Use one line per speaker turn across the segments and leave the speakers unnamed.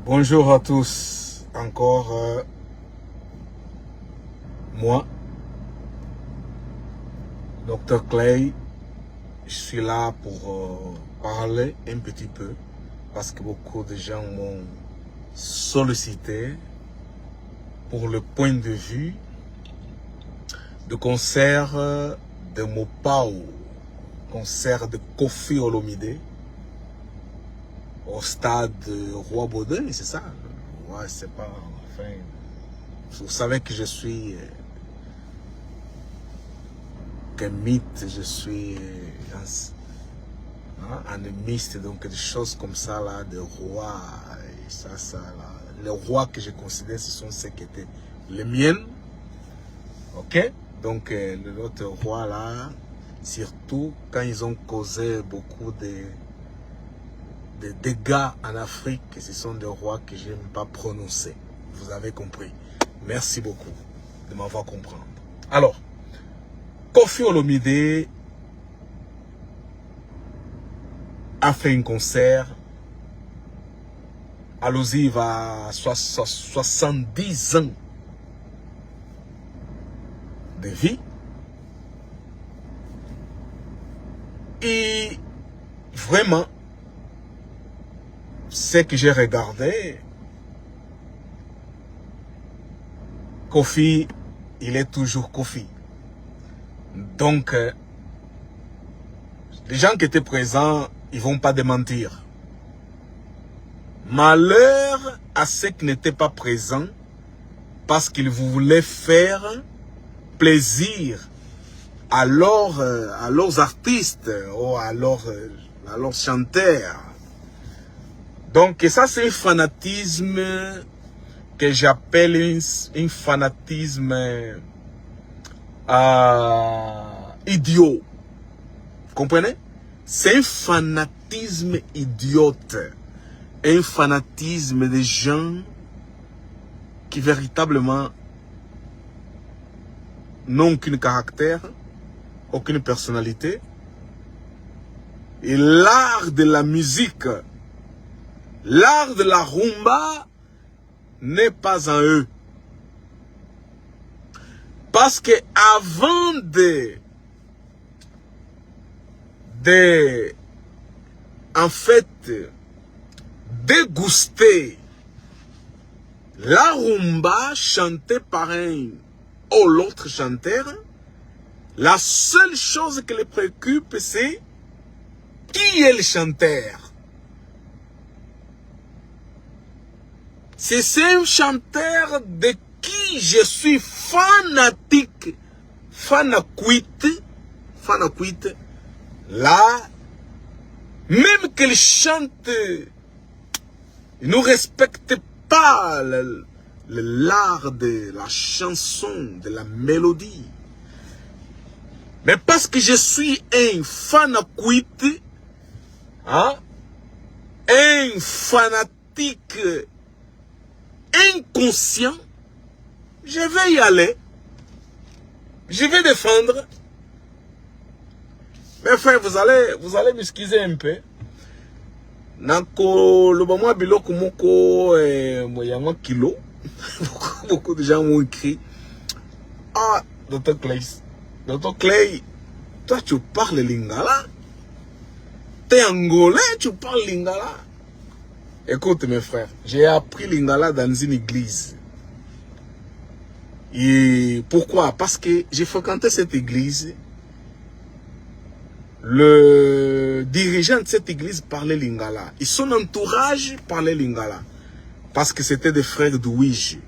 Bonjour à tous, encore moi, Dr Clay. Je suis là pour parler un petit peu parce que beaucoup de gens m'ont sollicité pour le point de vue de concert de Mopao, concert de Koffi Olomide au stade Roi Baudouin, c'est ça? Ouais, c'est pas, enfin, vous savez que je suis qu'un mythe, je suis un mystère, donc des choses comme ça là, de rois, et ça là. Les rois que je considère, ce sont ceux qui étaient les miens, ok? Donc l'autre roi là, surtout quand ils ont causé beaucoup de dégâts en Afrique, ce sont des rois que je n'aime pas prononcer. Vous avez compris. Merci beaucoup de m'avoir compris. Alors, Koffi Olomide a fait un concert. Allons-y, il va 70 ans de vie. Et vraiment, ce que j'ai regardé, Koffi, il est toujours Koffi. Donc, les gens qui étaient présents, ils vont pas démentir. Malheur à ceux qui n'étaient pas présents parce qu'ils voulaient faire plaisir à leurs artistes ou à leurs chanteurs. Donc ça c'est un fanatisme que j'appelle un fanatisme idiot. Vous comprenez? C'est un fanatisme idiote. Un fanatisme des gens qui véritablement n'ont aucun caractère, aucune personnalité. Et l'art de la musique, l'art de la rumba n'est pas en eux. Parce que avant en fait, déguster la rumba chantée par un ou l'autre chanteur, la seule chose qui les préoccupe, c'est qui est le chanteur. C'est un chanteur de qui je suis fanatique, fanaquite, là, même qu'il chante, il ne respecte pas l'art de la chanson, de la mélodie. Mais parce que je suis un fanaquite, hein, un fanatique inconscient, je vais y aller. Je vais défendre. Mes frères, vous allez m'excuser un peu. Nako lobamo biloko moko moyango kilo. Beaucoup de gens m'ont écrit. Ah, Dr Clay, toi tu parles lingala. T'es angolais, tu parles lingala. Écoute mes frères, j'ai appris lingala dans une église. Et pourquoi? Parce que j'ai fréquenté cette église. Le dirigeant de cette église parlait lingala. Et son entourage parlait lingala. Parce que c'était des frères d'Ouija.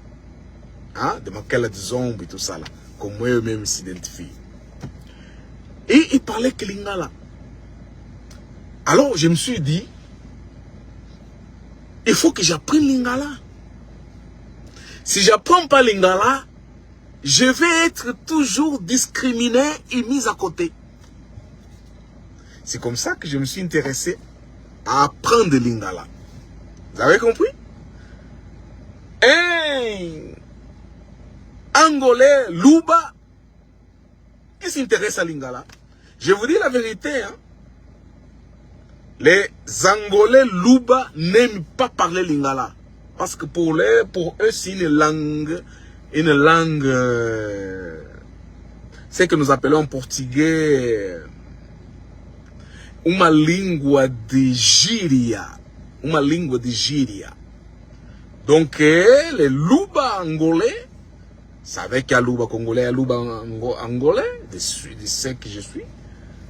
Hein? De Makela de Zombe et tout ça là. Comme moi eux-mêmes s'identifient. Et il parlait que lingala. Alors je me suis dit, il faut que j'apprenne lingala. Si j'apprends pas lingala, je vais être toujours discriminé et mis à côté. C'est comme ça que je me suis intéressé à apprendre le lingala. Vous avez compris? Un Angolais, Luba, il s'intéresse à lingala. Je vous dis la vérité, hein? Les Angolais Luba n'aiment pas parler lingala. Parce que pour eux, c'est une langue, ce que nous appelons en portugais, uma língua de gíria. Uma língua de gíria. Donc, les Luba angolais, savez qu'il y a Luba congolais, il y a Luba angolais, de ce que je suis,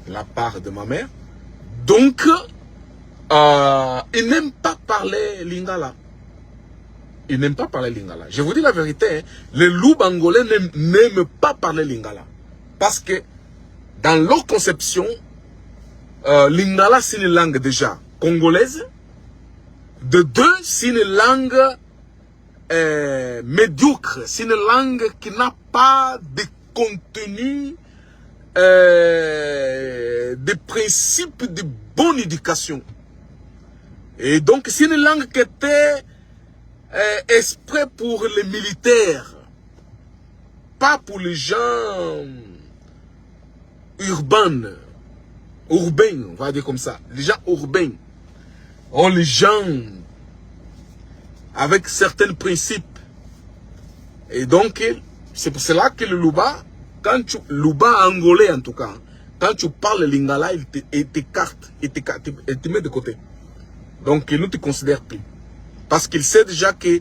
de la part de ma mère. Donc, ils n'aiment pas parler lingala. Ils n'aiment pas parler lingala. Je vous dis la vérité, hein, les Luba angolais n'aiment pas parler lingala. Parce que, dans leur conception, lingala, c'est une langue déjà congolaise. De deux, c'est une langue médiocre. C'est une langue qui n'a pas de contenu, de principes de bonne éducation. Et donc, c'est une langue qui était exprès pour les militaires, pas pour les gens urbains, on va dire comme ça, les gens urbains. Oh, les gens avec certains principes. Et donc, c'est pour cela que le Luba, Luba angolais en tout cas, quand tu parles lingala, il t'écarte, il te met de côté. Donc, il ne te considère plus. Parce qu'il sait déjà que,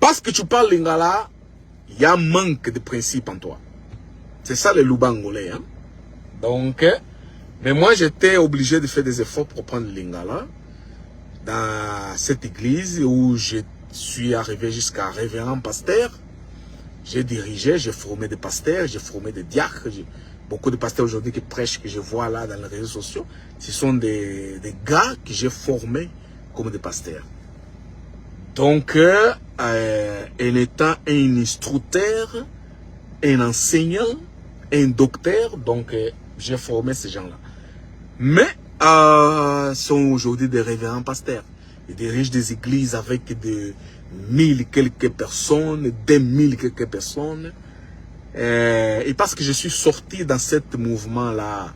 parce que tu parles lingala, il y a un manque de principe en toi. C'est ça le Luba angolais. Hein? Donc, mais moi j'étais obligé de faire des efforts pour prendre le lingala. Dans cette église où je suis arrivé jusqu'à révérend pasteur, j'ai dirigé, j'ai formé des pasteurs, j'ai formé des diacres. Beaucoup de pasteurs aujourd'hui qui prêchent, que je vois là dans les réseaux sociaux, ce sont des gars que j'ai formés comme des pasteurs. Donc, en étant un instructeur, un enseignant, un docteur, donc j'ai formé ces gens-là. Mais sont aujourd'hui des révérends pasteurs. Ils dirigent des églises avec de 1000 quelques personnes, 2000 quelques personnes. Et parce que je suis sorti dans ce mouvement-là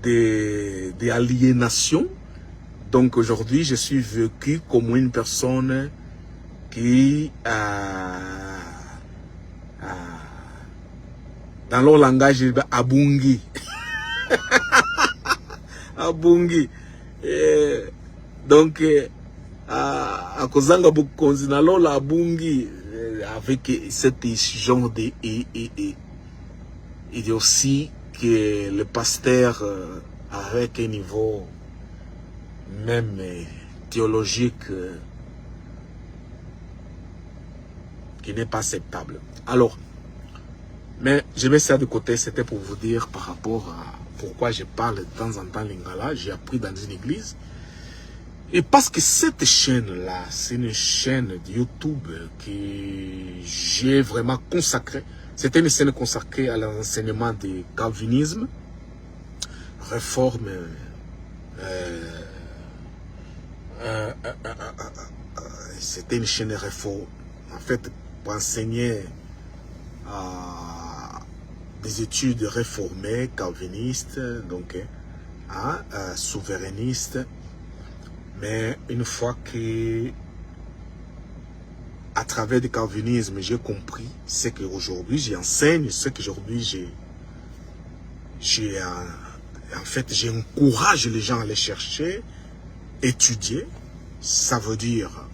d'aliénation, donc aujourd'hui je suis vécu comme une personne qui, dans leur langage, abungi. Abungi. Donc, à Kozanga Bukonzi, na lola abungi, avec cette genre d'idiotie que le pasteur, avec un niveau même théologique, qui n'est pas acceptable. Alors, mais je mets ça de côté, c'était pour vous dire par rapport à pourquoi je parle de temps en temps lingala. J'ai appris dans une église. Et parce que cette chaîne-là, c'est une chaîne de YouTube que j'ai vraiment consacrée. C'était une chaîne consacrée à l'enseignement du calvinisme, réforme, c'était une chaîne de réforme, en fait, pour enseigner des études réformées, calvinistes, donc souverainistes. Mais une fois que, à travers le calvinisme, j'ai compris ce qu'aujourd'hui j'enseigne, ce qu'aujourd'hui en fait, j'encourage les gens à aller chercher, étudier. Ça veut dire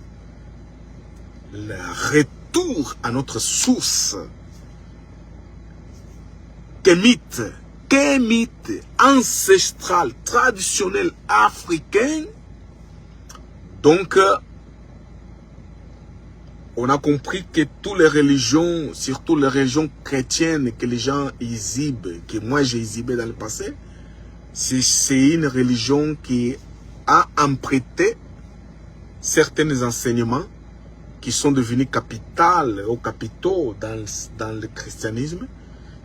le retour à notre source kémite, ancestrale, traditionnelle africaine. Donc, on a compris que toutes les religions, surtout les religions chrétiennes que les gens exhibent, que moi j'ai exhibé dans le passé, c'est une religion qui a emprunté certains enseignements qui sont devenus capitaux dans le christianisme.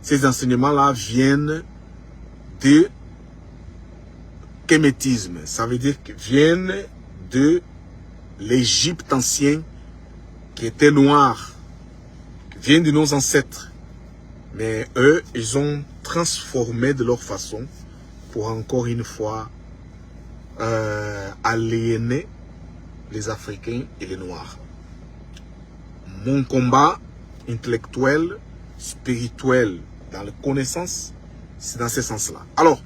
Ces enseignements-là viennent de kémétisme. Ça veut dire qu'ils viennent de l'Égypte ancienne qui était noire, qui vient de nos ancêtres. Mais eux, ils ont transformé de leur façon pour encore une fois aliéner les Africains et les Noirs. mon combat intellectuel, spirituel, dans les connaissances, c'est dans ce sens-là. Alors,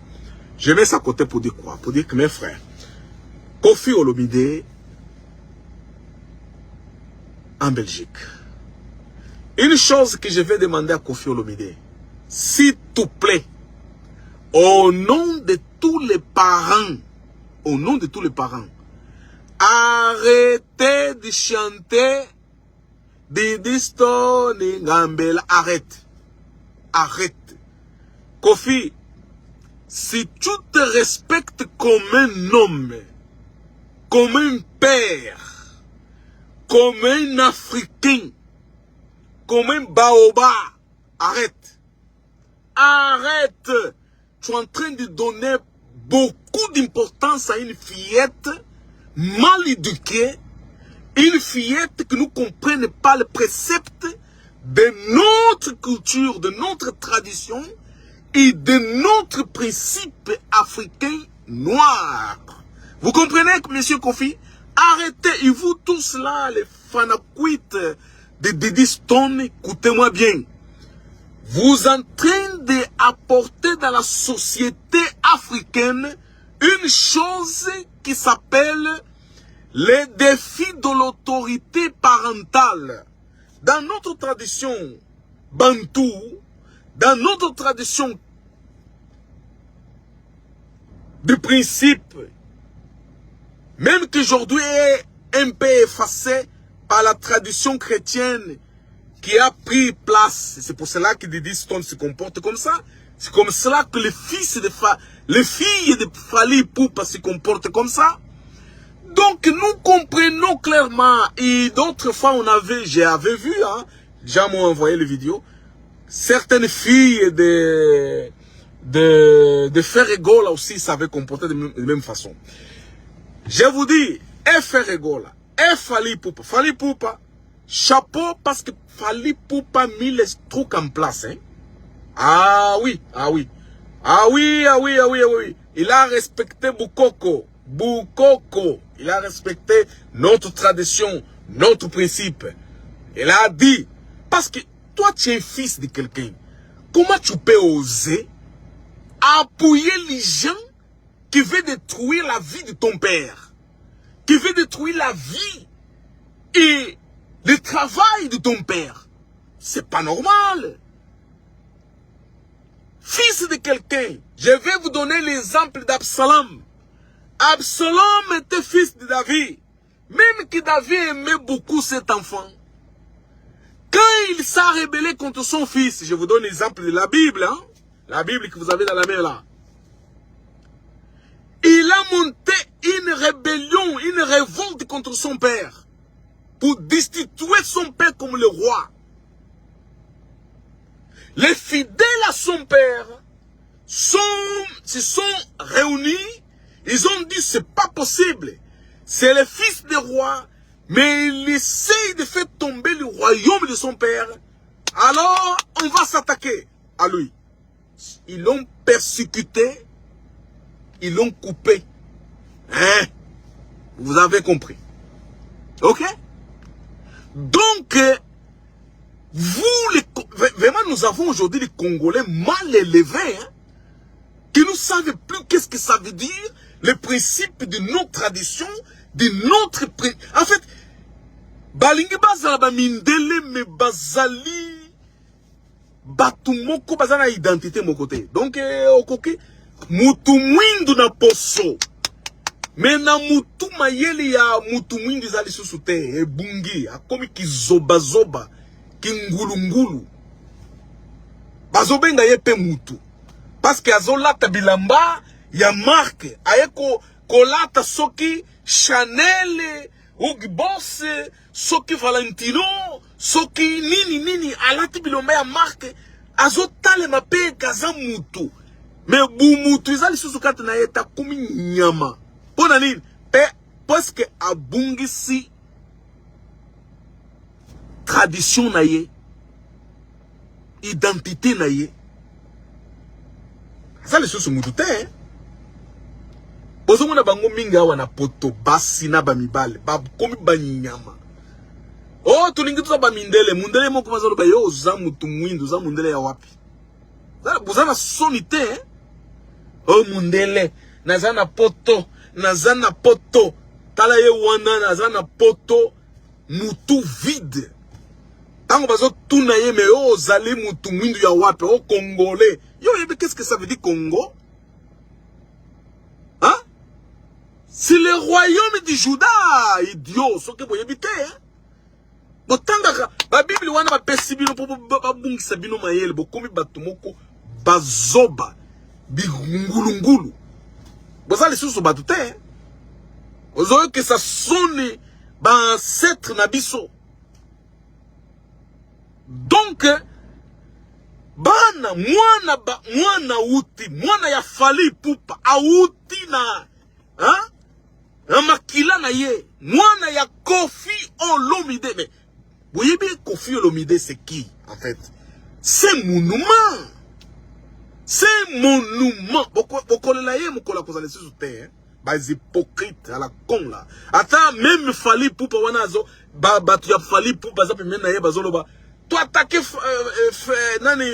je mets ça à côté pour dire quoi? Pour dire que mes frères, Koffi Olomide en Belgique. Une chose que je vais demander à Koffi Olomide, s'il te plaît, au nom de tous les parents, arrêtez de chanter Didi Stone Ngambela. Arrête. Koffi, si tu te respectes comme un homme, comme un père, comme un Africain, comme un baobab, arrête. Tu es en train de donner beaucoup d'importance à une fillette mal éduquée, une fillette qui ne comprenne pas le précepte de notre culture, de notre tradition et de notre principe africain noir. Vous comprenez, monsieur Koffi? Arrêtez, et vous tous là, les fanakuites de Didi Stone, écoutez-moi bien. Vous êtes en train d'apporter dans la société africaine une chose qui s'appelle les défis de l'autorité parentale. Dans notre tradition bantou, dans notre tradition de principe, même qu'aujourd'hui est un peu effacé par la tradition chrétienne qui a pris place. C'est pour cela que Didi Stone se comporte comme ça. C'est comme cela que les filles de Fally Ipupa se comportent comme ça. Donc nous comprenons clairement, et d'autres fois j'avais vu, hein, déjà m'ont envoyé les vidéos, certaines filles de Ferregola aussi savaient comporter de la même façon. Je vous dis, Ferregola, Fally Ipupa, chapeau parce que Fally Ipupa a mis les trucs en place. Hein. Ah oui. Il a respecté Boukoko. Il a respecté notre tradition, notre principe. Il a dit, parce que toi tu es fils de quelqu'un, comment tu peux oser appuyer les gens qui veulent détruire la vie de ton père, qui veulent détruire la vie et le travail de ton père? C'est pas normal. Fils de quelqu'un, je vais vous donner l'exemple d'Absalom. Absalom était fils de David. Même que David aimait beaucoup cet enfant. Quand il s'est rebellé contre son fils, je vous donne l'exemple de la Bible, hein? La Bible que vous avez dans la main là. Il a monté une rébellion, une révolte contre son père. Pour destituer son père comme le roi. Les fidèles à son père se sont réunis. Ils ont dit c'est pas possible. C'est le fils du roi, mais il essaye de faire tomber le royaume de son père. Alors, on va s'attaquer à lui. Ils l'ont persécuté, ils l'ont coupé. Hein? Vous avez compris. Ok? Donc, vraiment, nous avons aujourd'hui les Congolais mal élevés, hein, qui ne savent plus qu'est-ce que ça veut dire, le principe de nos traditions, de notre... En fait, balingi bazala ba mindele me bazali batumoko bazana identité mon côté. Donc, okoki, mutu mwindu na poso. Mais na mutu mayeli ya mutu mwindu zali susute, ebungi, akomi kizoba, kingulungulu. Bazobenga yepe mutu. Parce que azolata bilamba ya marque ayeko kolata soki Chanel Hugo Boss soki Valentino soki nini alati bilamba ya marque azotale mape kaza mutu mais bu mutu izali susu kati na yeta kumi nyama pona nini parce que abungisi tradition na ye identité na ye. Ça les choses mutu te. Bozo mona bango minga wana poto basi na bamibale ba komi banyama. Oh, tulingi tuza ba mindele. Mundele mo kuma zalo ba yo za mutu mwindu za mundele ya wapi. Zala buzana sonite, hein? Oh, mundele. Nazana poto. Nazana poto. Tala ye wana nazana poto. Mutu vide. Tango bazo tuna ye me oh zali mutu mwindu ya wapi. Oh, congolais. Yo, qu'est-ce que ça veut dire Congo? Hein? C'est le royaume du Juda, idiot. Ce que vous habitez, hein? Botanga, la Bible, wana ba pesibino po ba bungisa bino mayele, bo komi batumoko bazoba, bingulungulu. Bozali susu batute, hein? Ozoyo que ça sonne ba ancêtre na biso. Donc, bana mwana uti, mwana ya fali pupa, auti na, hein? Na makila na ye, mwana ya Koffi Olomide, mais vous voyez bien Koffi Olomide c'est qui en fait? C'est monument. C'est monument. Beaucoup la ye mukola kozale sur terre, bah les hypocrites à la con là. Attends même fali pupa wanazo, bah tu as fali pupa ça peut même na ye bazolo ba. Tu attaquer nani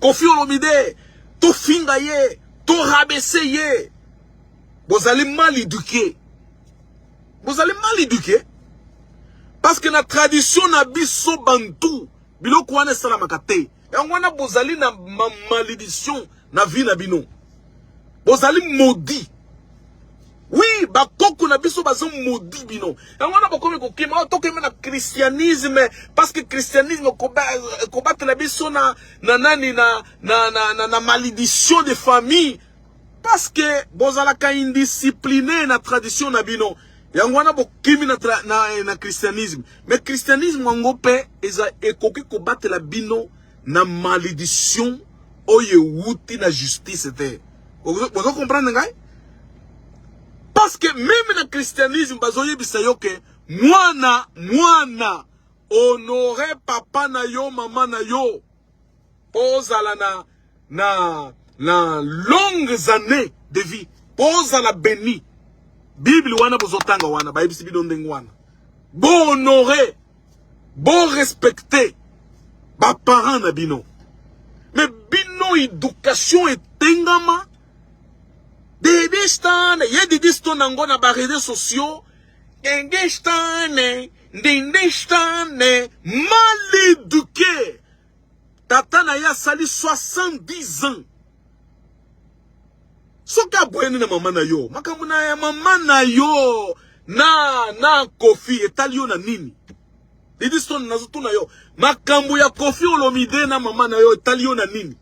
Koffi Olomide, tu finga ye, tu rabaisser ye. Vous allez mal éduquer. Vous allez mal éduquer. Parce que la tradition na biso bantu, biloko wana sala makate. Et wana bozali na malédiction na vie na bino. Bozali maudit. Oui, bakoko na biso bazo maudit bino. Et wana bokomi kokima tokema na christianisme parce que christianisme combattre la biso na malédiction de famille. Parce que bozalaka indiscipliné na tradition na bino. Yangwana bokimi na christianisme. Mais christianisme wango pe eza ekoki kobattre la bino na malédiction oye wuti na justice te. Vous comprenez ngai? Parce que même na christianisme bazoye bisayo ke mwana honore papa na yo mama na yo. Pozala na longues années de vie. Posa la béni. Bible wana bozotanga wana. Ba ibisi bido ndengu wana. Bon honorer. Bon respecter. Ba parents na bino. Mais bino éducation et tengama. Dede stane. Yedi stone nango na ba réseaux sociaux. Dede stane. Dede stane. Mal éduqué. Tata na ya sali 70 ans. Soka bweni na mama na yo. Makamuna ya mama na yo. Na Koffi. Etali yo na nini? Didi stone nazutu na yo. Makambu ya Koffi Olomide na mama na yo. Etali yo na nini?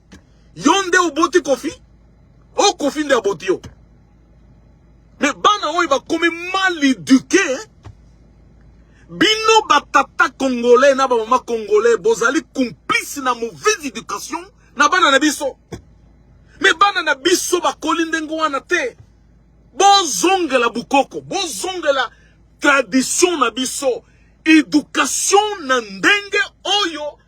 Yonde uboti Koffi? O Koffi nde aboti yo. Mais bana oyi ba kome mal éduqué. Bino batata congolais na ba mama congolais. Bozali complice na mauvaise éducation. Na bana na biso. Mais bana na biso ba kolindengo wana te. Bozonge la bukoko, bozonge la tradition na biso, éducation na ndenge oyo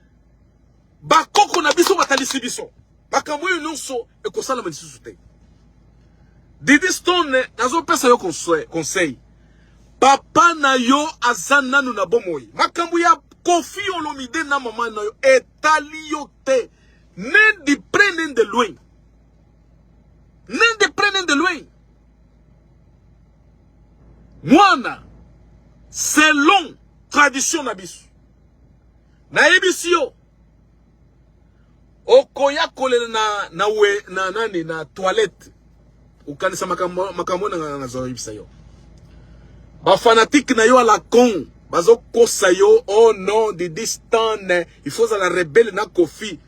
bakoko na biso batalisi biso. Bakambo yo nyonso ekosala malisusu te. Didi Stone nazo pesa yo conseil. Papa na yo azananu na bomoi. Makambo ya Koffi Olomide na mama na yo etali yo te. Ne di prenen de loin. Ne de prenen de loin. Mwana, selon tradition na biso. Na ebisi yo. Okoya kolele na toilette. Ukanisa makambo na zo ebisa yo. Ba fanatique na yo à la con. Bazo kosa yo. Oh non, Didi Stone. Il faut la rebelle na Koffi.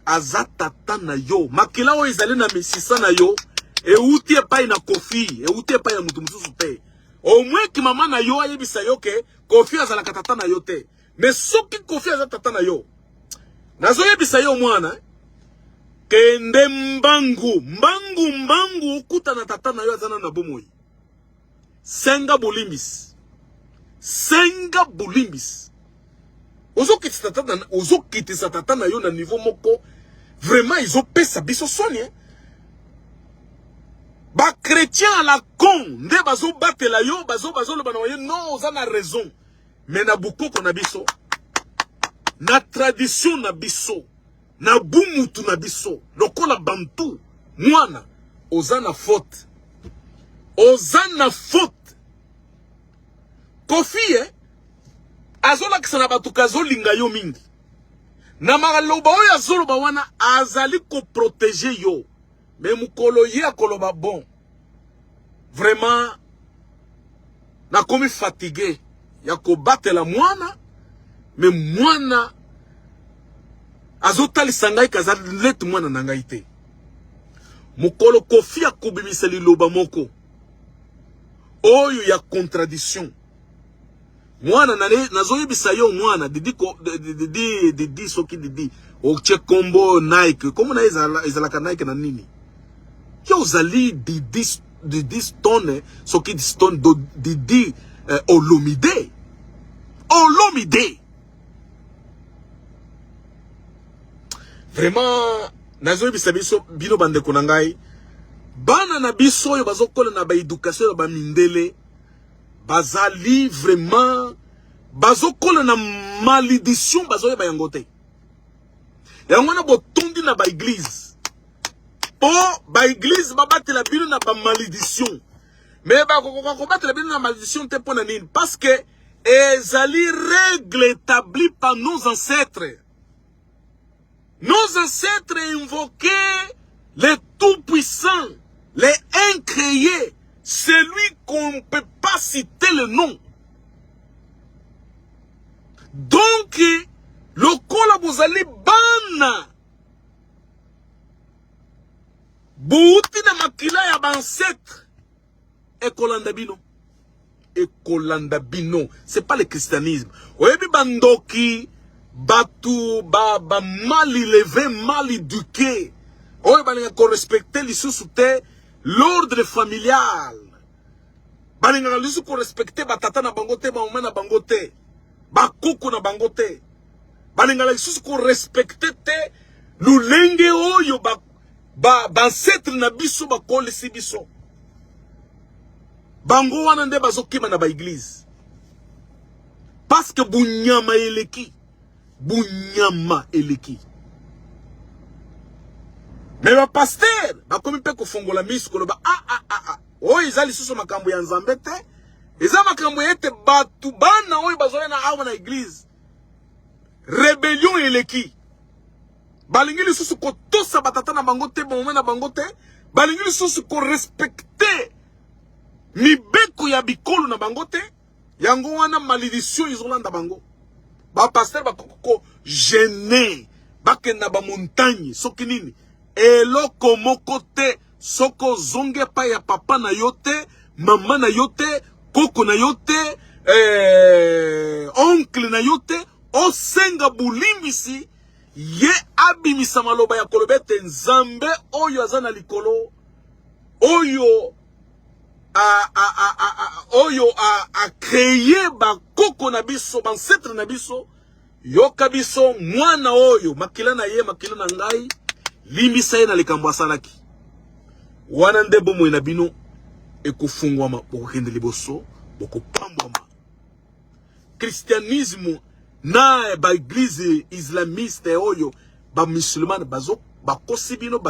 Azatata na yo. Makila o izali na misisa na yo. E uti epai na Koffi. E uti epai na mutu mususu te. Au moins que maman na yo ayebisa yo ke Koffi azalaka tata na yo te. Mais soki Koffi azalaka tata na yo. Nazo yebisa yo mwana. Kende mbangu okuta na tata na yo azana na bomoi. Senga bolimbis. Ozo kitisa tata na yo na niveau moko. Vraiment ils ont pesa biso soni. Ba chrétien à la con, nde bazo batela yo, bazo le banoye, non, on a raison. Mais na buko ko na biso, na tradition na biso, na bumutu na biso, lokola bantu, mwana, ozana faute. Ozana faute. Kofi, azola kisana batuka zolinga yo mingi. Na magaloba oyo azoloba wana, azali ko protéger yo. Mais mukolo ye akoloba bon. Vraiment, na komi fatigué. Ya ko batela mwana, mais mwana, azotali sangai kaza let mwana nangai te. Mukolo kofi ya kubimiseli loba moko. Oyo ya contradiction. Mwana nazoyebisa yo mwana didi soki didi oche kombo Nike komo na ezalaka Nike na nini yo zali didi stone soki stone didi Olomide vraiment nazoyebisa biso bino bandeko na ngai bana na biso oyo bazokola na ba éducation ba mindele bazali vraiment bazokola na malédiction bazoyeba yango te yango na botondi na ba église po ba église babatela bino na ba malédiction mais ba ko batela bino na malédiction te pona nini parce que ezali règle établie par nos ancêtres invoquaient les tout-puissants, les incréés, celui qu'on ne peut pas citer le nom. Donc, le kolabozali bana. Bouti na makila ya bancêtre. Ekolandabino. C'est pas le christianisme. Oyebi bandoki, batu, mal élevé, mal éduqué. Oye balinga ko respecter lisusu te l'ordre familial. Balinga lisusu ko respecter batata na bango te, ba mama na bango te, ba koko na bango te. Balinga lisusu ko respecter te lulenge oyo ba ancêtre na biso ba kolisi biso. Bango wana nde bazokima na ba église. Parce que bunyama eleki. Mais le pasteur, comme il peut konfongola miso koloba oh izali suso makambo ya nzambe te. Eza makambo yete batu bana oyo bazole na awa na église. Rébellion eleki. Balingi lisusu ko tosa batata na bango te, ba na bango te. Balingi lisusu ko respecter mibeko ya bikolo na bango te. Yango wana malédiction izolanda bango. Ba pasteur ba ko gêner bakenda ba montagne soki nini eloko moko te soko zonge pa ya papa na yote mama na yote koko na yote oncle na yote osenga bulimbisi ye abimisa maloba ya kolobete nzambe oyo azana likolo oyo a créé ba koko na biso ba ancêtre na biso yoka biso mwana oyo makila na ye makila na ngai limbisa ye na likambo asalaki wana nde bomo na bino ekofungwama bokende liboso bokopambwama christianisme na ba église islamiste oyo ba musulman bazo bakosi bino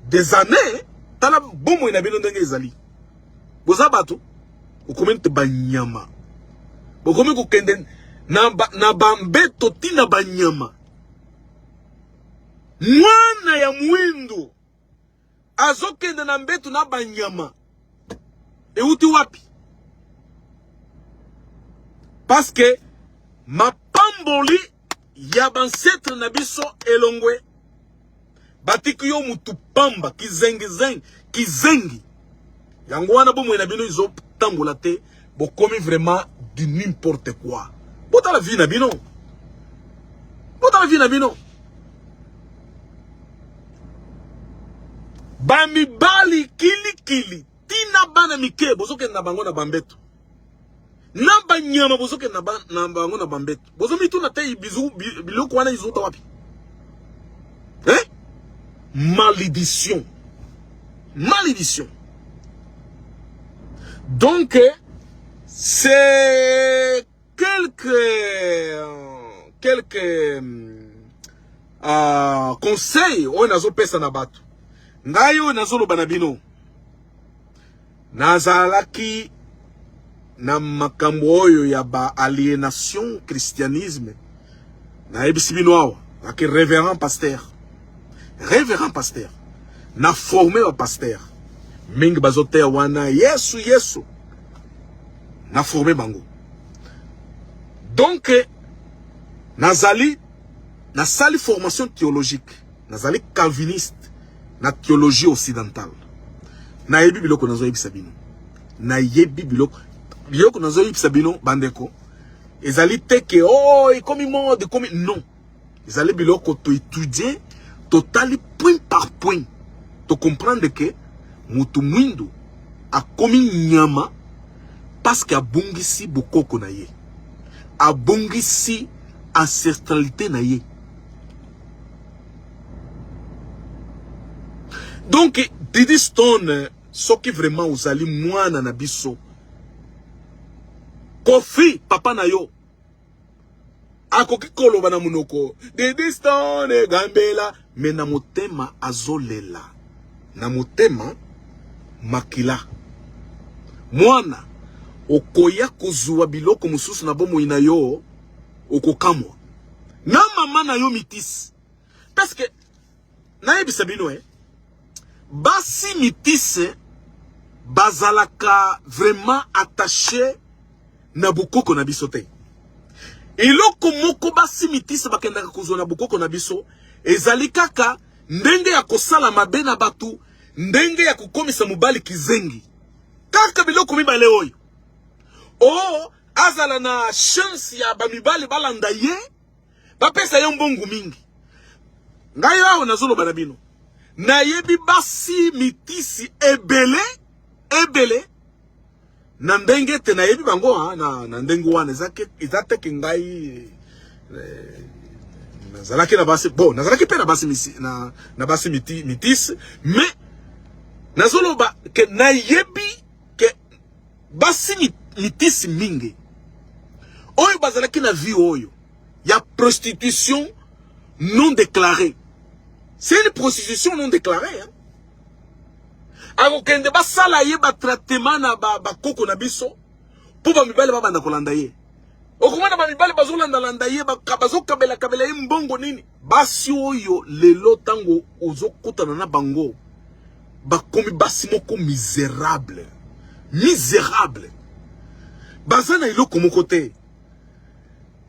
des années tala bomo na bino ndenge ezali boza bato okomente banyama bokomi kokende na bambeto tina banyama mwana ya mwindu azokende na mbeto na banyama euti wapi parce que mapamboli ya bancetre na biso elongwe batiki yo mutu pamba kizengi yango wana bomo na bino izo tambola te bokomi vraiment du n'importe quoi bota la vie na bino bami bali kili tina bana mike bozoke na bango na bambeto na banyama bozoke na bango na bambeto bozomi tu na te bizu biloko wana izota wapi malédiction Donc, c'est quelques conseils oyo nazopesa na bato. Ngai oyo nazoloba na bino. Nazalaki na makambo oyo ya ba aliénation christianisme. Na ebisi bino awa, aki révérend pasteur. Révérend pasteur. Na formé wa pasteur. Mingi bazote wana Yesu. Na formé bango. Donc, nazali na sali formation théologique. Nazali calviniste na théologie occidentale. Na yebi biloko nazo yebisa bino. Na yebi biloko nazo yebisa bino bandeko. Ezali teke oh comme mode comme non. Ezali biloko to étudier totali point par point. To comprendre que mutu mwindu a komi nyama parce que abungisi bokoko na ye. Abungisi ancestralité na ye. Donc, Didi Stone, ce qui vraiment vous allez mwana na biso. Kofi, papa na yo. Akoki koloba na munoko. Didi Stone, gambela. Mais na motema azolela. Na motema makila. Mwana, okoya kuzuwa biloko mususu na bomo ina yo. Okokamwa. Na mama na yo mitis. Parce que, na yebisa bino basi mitise bazalaka vraiment attaché na bukoko na biso te. Iloko moko basi mitise bakendaka kuzwa na bukoko na biso ezali kaka ndenge ya kosala mabe na batu, ndenge ya kukomisa mubali kizengi. Kaka biloko mibale oyo. Oh, azala na chance ya bamibali balanda ye, bapesa ye mbongo mingi. Ngai awo nazoloba na bino. Na yebi basi mitisi ebele na ndenge te na yebi bango na ndenge wana ezateke ngai nazalaki na basi bon nazalaki pe na basi na basi mitisi mais nazoloba ke na yebi ke basi mitisi mingi oyo bazalaki na vie oyo ya prostitution non déclarée. C'est une prostitution non déclarée. Alors qu'il y a un traitement na ba koko na biso pour ba mibale ba banda kolanda ye. Okomana ba mibale bazolanda landa ye ba bazo kabela ye mbongo nini. Basi oyo lelo tango ozokutana na bango. Ba komi basi moko misérable. Misérable. Bazana iloko moko te.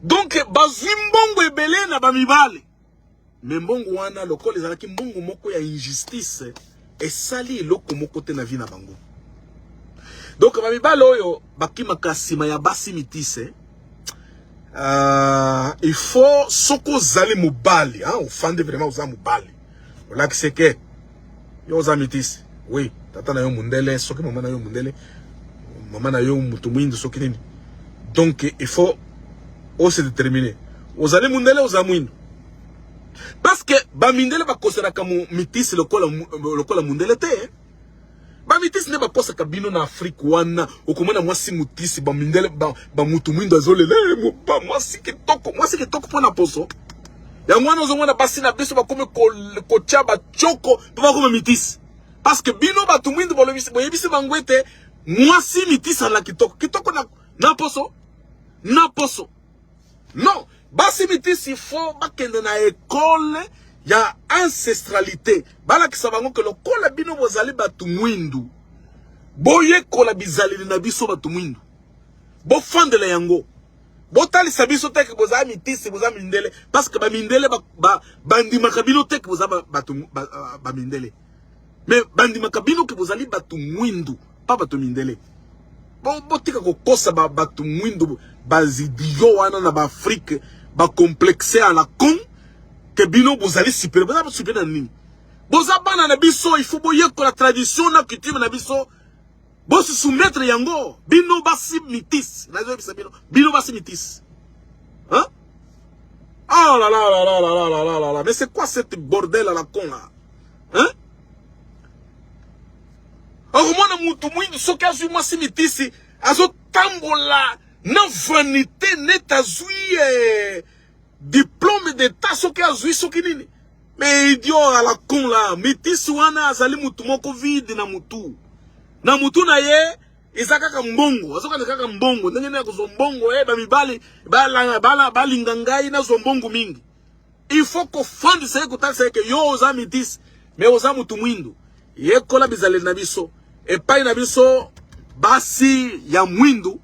Donc bazwi mbongo ebele na ba mibale. Mais mbongo wana lokolo ezalaki mbongo moko ya injustice esali eloko moko te na vie na bango. Donc bamibale oyo bakimaka sima ya basi mitise il faut soko zali mobali ofande vraiment oza mobali olakise ke yo oza mitise oui tata na yo mundele soki mama na yo mundele mama na yo mutu mwindu soki nini. Donc il faut se déterminer ozali mundele oza mwindu. Parce que bamindele bakosera kamu mitisi lokola mundele te. Bamitisi ne bakosa kabino na Afrique wana okomona mwasi mutisi bamindele ba mutu mwindo azolele mwasi kitoko pona poso. Ya mwana ozomona basi na biso bakome kocha ba choko pa kome mitisi. Parce que bino batu mwindo boyebisi bangwete mwasi mitisi ala kitoko na poso. Na poso. Non. Basi mitisi faut bakende na école ya ancestralité. Bala kisabango ke lokola bino bozali batu mwindu. Boye kola bizali na biso batu mwindu. Bo fandela yango. Botali sabiso teke boza mitisi boza mindele parce que ba mindele bandi makabino teke boza batu ba mindele. Mais bandi makabino ke bozali batu mwindu, pas batu mindele. Botika ko kosa batu mwindu bazidio wana na ba Afrique. Ba complexé à la con que bino bozali super na nini boza bana na biso il faut boye ko la tradition na coutume na biso bo se soumettre yango bino basi mitis na zo bisa bino basi mitis hein. Oh là là là là là là là là mais c'est quoi cette bordel à la con là hein. Ormona mutu mwindu soki azui mwasi mitisi azo tambola na vanité neta zui diplôme d'état soki azui soki nini. Mais idiot à la con là, mitisi wana azali mutu moko vide na mutu. Na mutu na ye izakaka mbongo, azoka kaka mbongo, ndenge na kuzo mbongo ba mibali balinga ngai na zo mbongo mingi. Il faut qu'on fonde ça que yo oza mitisi, mais oza mutu mwindu. Ye kola bizale na biso. Et pas na biso basi ya mwindu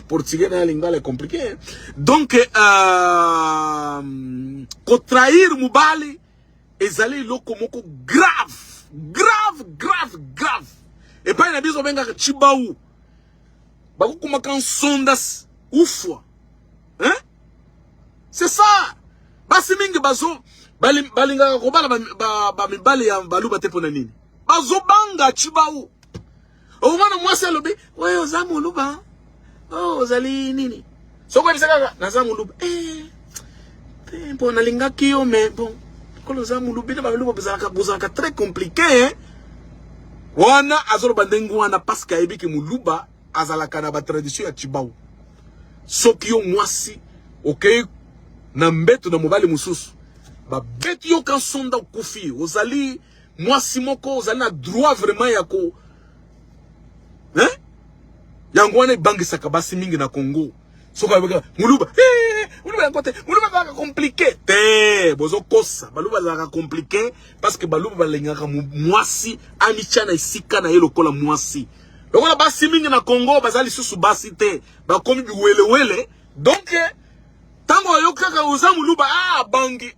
portugais na lingua est compliqué. Donc ko trahir mubali ezali loko moko grave. Et pas na biso benga chibaou. Bako kuma kan sondas ufwa. Hein? C'est ça. Basi mingi bazo balinga kobala ba mibali ya baluba te pona nini. Bazo banga chibaou. O mwana mwasi lobi, "Wewe ozamu luba." Oh, ozali nini? Soko bisaka na zamu luba. Bon nalinga kiyo mais bon. Kolo zamu lubi na baluba bozaka très compliqué, hein? Wana azolo bandengu wana parce que ayebiki muluba azalaka na ba tradition ya chibaou. Soki yo mwasi okay na mbeto na mobali mususu ba beti yo kan sonda kufi ozali mwasi moko ozali na droit vraiment ya ko yango wana bangisaka basi mingi na Congo soka beka muluba muluba yangote muluba ba compliqué te bozo kosa baluba za compliqué parce que baluba balengaka mwasi amichana isika na ye lokola mwasi lokola basi mingi na Congo bazali susu basi te ba komi biwele donc tango yo kaka uza muluba bangi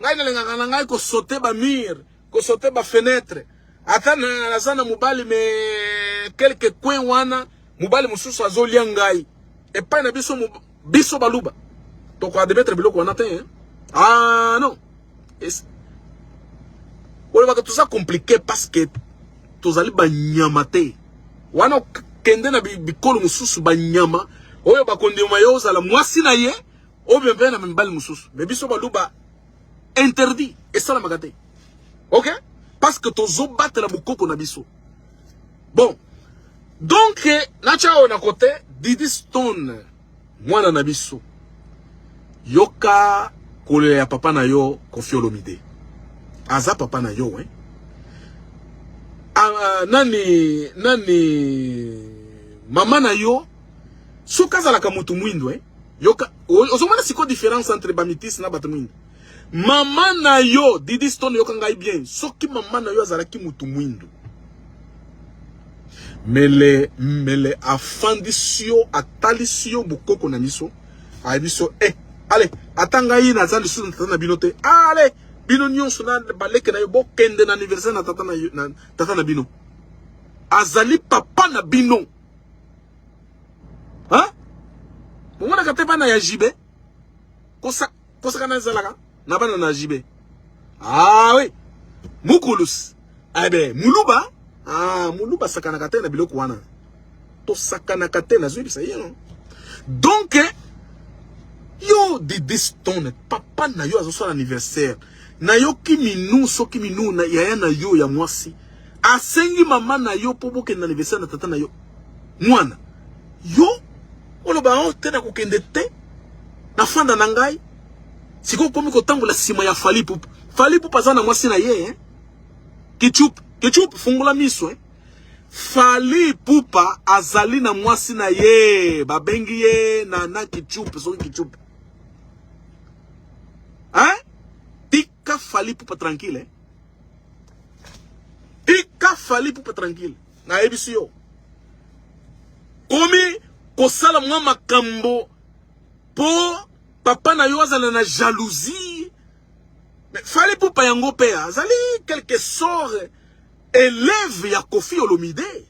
ngai nalengaka na ngai ko sauter ba mur ko sauter ba fenêtre ata na zana mubali me quelques coins wana mubali mususu azolia ngai et pas na biso baluba to ko adebetre biloko wana te non on va que tout ça compliqué parce que tozali ba nyama te wana kende na bikolo mususu ba nyama oyo bakondima yo zala mwasi na ye oyo be na mbali mususu mais biso baluba interdit et ça la magate. OK? Parce que tozo battre la bukoko na biso. Bon. Donc na chao na côté Didi Stone mwana na biso. Yoka kole ya papa na yo Koffi Olomide. Aza papa na yo nani mama na yo soka za la kamutu mwindu yoka ozomana siko différence entre bamitis na batu mwindu. Mama na yo Didi Stone yoka ngai bien soki mama na yo azalaki mutu mwindu mele afandisio atalisio bukoko na miso abiso allez atanga yi na zali su na bino te allez bino nyonso na baleke na yo bokende na anniversaire na tata na bino azali papa na bino mwana katepa na ya jibe kosa kana zalaka na bana na jibe oui mukulus muluba muluba sakana kate na biloko wana to sakana kate na zui bisa yeno donc yo Didi Stone papa na yo azo anniversaire na yo kiminu soki minu na yaya na yo ya mwasi asengi mama na yo po boke na anniversaire na tata na yo mwana yo oloba tena kokende te na fanda na ngai siko komi kotambola sima ya Fally Ipupa zana mwasi na ye Ketchup fungula miso Fally Ipupa azali na mwasi na ye babengi ye na Ketchup so Ketchup tika Fally Ipupa tranquille tika Fally Ipupa tranquille na ebisi yo komi kosala mwa makambo po papa na yo azala na jalousie mais Fally Ipupa yango pe azali quelque sort élève ya Koffi Olomide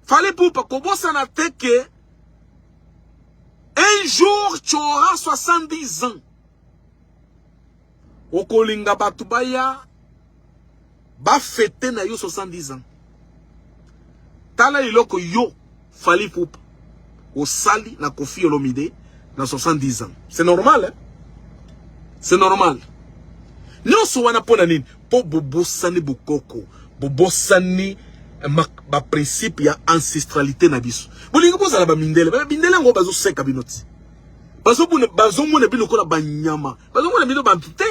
Fally Ipupa kobosa na teke un jour tu auras 70 ans okolinga batu baya ba fete na yo 70 ans tala iloko yo Fally Ipupa au Sali na Kofi Olomide na 70 ans. C'est normal, hein? C'est normal. Nous sommes pour nini pour bobosani bokoko, bobosani ba principe ya ancestralité na biso. Bolingo bozala ba mindele, ba mindele ngo bazo seka binoti. Bazo mona bino ko na banyama. Bazo mona bino ba mpute.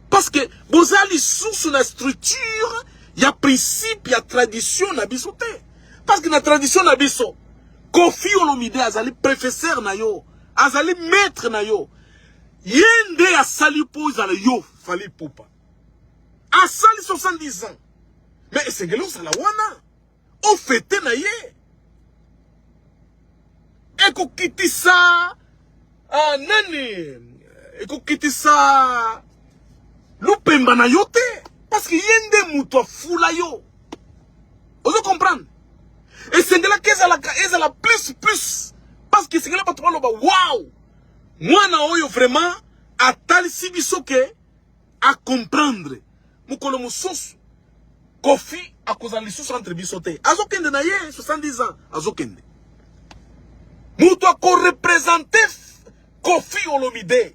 Parce que bozali sous la structure, il y a principe, il y a tradition na biso te. Parce que la tradition na biso, Kofi Olomide azali professeur na yo, azali maître na yo. Yende a sali pose à yo, fali poupa. A sali 70 ans. Mais c'est que l'on la wana. O fete na ye. Eko kiti sa. Ah, nani. Eko kiti sa. Lupemba na yo te. Parce que yende moutoua fula yo. Vous comprendre? Et c'est que là qu'est-ce la plus. Parce que c'est que là pas trop le waouh. Moi na oyo vraiment atali sibiso ke a comprendre. Mukolo mususu. Kofi a cause li susu entre bisote. Azokende na ye 70 ans azokende. Muto ko représenter Kofi Olomide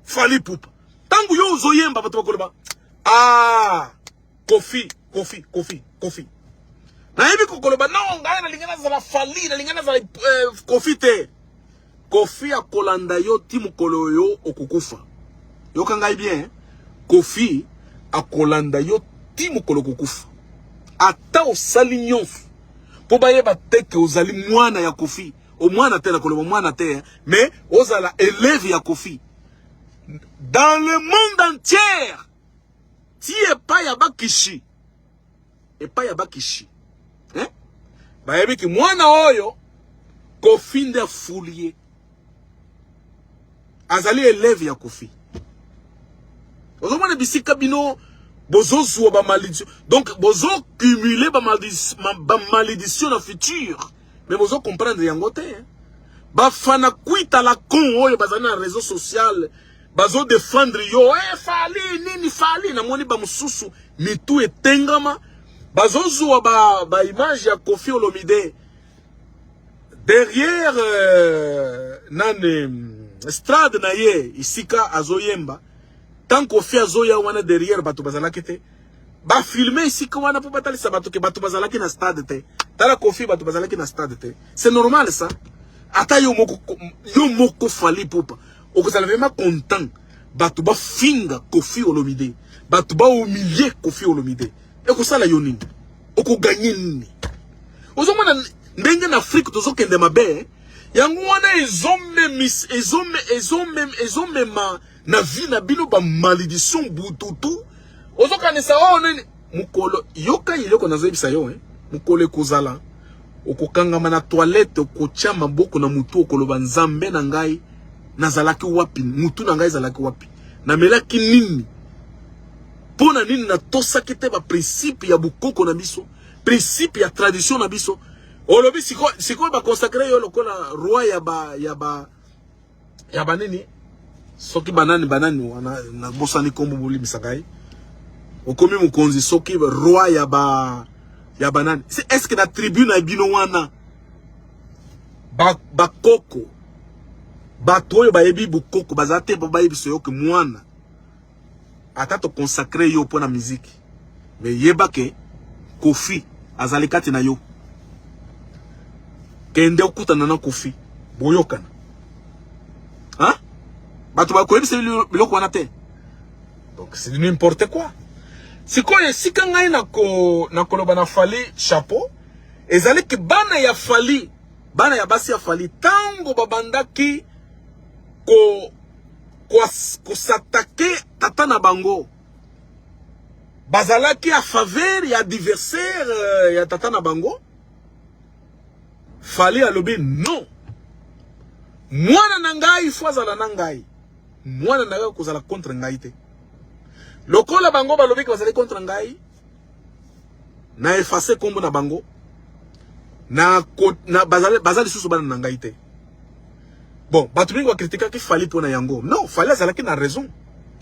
fali poupa. Tangu yo zoyemba bato bakoloba. Ah, Kofi. Na hivi kokoloba non ngana na lingana za la fali na lingana za Kofi te. Kofi a kolanda yo timukolo yo okukufa. Yo kangai bien, hein? Kofi a kolanda yo timukolo okukufa. Ata osali nyonso. Po bayeba teke ozali mwana ya Kofi. O mwana te na koloba mwana te, mais ozala élève ya Kofi. Dans le monde entier, ti epa ya bakishi. Epa ya bakishi. Hein? Bayebi ki mwana oyo Kofi nde fulie. Azali élève ya Kofi. Ozomona bisika bino bozo zuwa ba malédiction. Donc bozo cumuler ba malédiction na futur. Mais bozo comprendre yango te. Ba fana kuita la con oyo bazali na réseau social. Bazo défendre yo fali nini fali na moni ba mususu mitu etengama. Bazo zuwa ba image ya Kofi Olomide. Derrière nane Strade na ye isika azoyemba tant Kofi azoya wana derrière bato bazalaki te ba filmer isika wana po batalisa bato ke bato bazalaki na stade te tala Kofi bato bazalaki na stade te. C'est normal ça. Ata yo moko fali popa okozala vraiment content bato ba finga Kofi Olomide bato ba humilier Kofi Olomide ekosala yo nini oko gagner nini ozomona ndenge na Afrique tozokende mabe. Yango wana ezomema na vie na bino ba malédiction bututu. Ozokanisa nini mukolo yoka yileko nazoyebisa yo mukolo ekozala okokangama na toilette okotia maboko na mutu okoloba nzambe na ngai nazalaki wapi mutu na ngai zalaki wapi na melaki nini pona nini na tosaki te ba principe ya bukoko na biso principe ya tradition na biso. Olobi siko ba consacrer yo lokola roi ya ba nini soki banani wana na bosani kombo boli misakai okomi mukonzi soki roi ya banani est-ce que la tribune na bino wana ba koko bato oyo bayebi bukoko bazate ba yebiso yo ke mwana ata to consacrer yo pona musique mais yeba ke Kofi azali kati na yo kende okutana na Kofi boyokana hein bato ba koyebisa biloko wana te. Donc c'est n'importe quoi. Sikoye sika ngai na koloba na fali chapeau ezali ki bana ya fali bana ya basi ya fali tango babandaki ko s'attaquer tata na bango bazalaki a faveur ya adversaire ya tata na bango. Fali alobi non. Mwana na ngai fwazala na ngai. Mwana na ngai kozala contre ngai te. Lokola bango balobi ke bazali contre ngai. Na effacer kombo na bango. Na bazali susu bana na ngai te. Bon, batu mingi wa kritika ki Fali pona yango. Non, Fali azalaki na raison.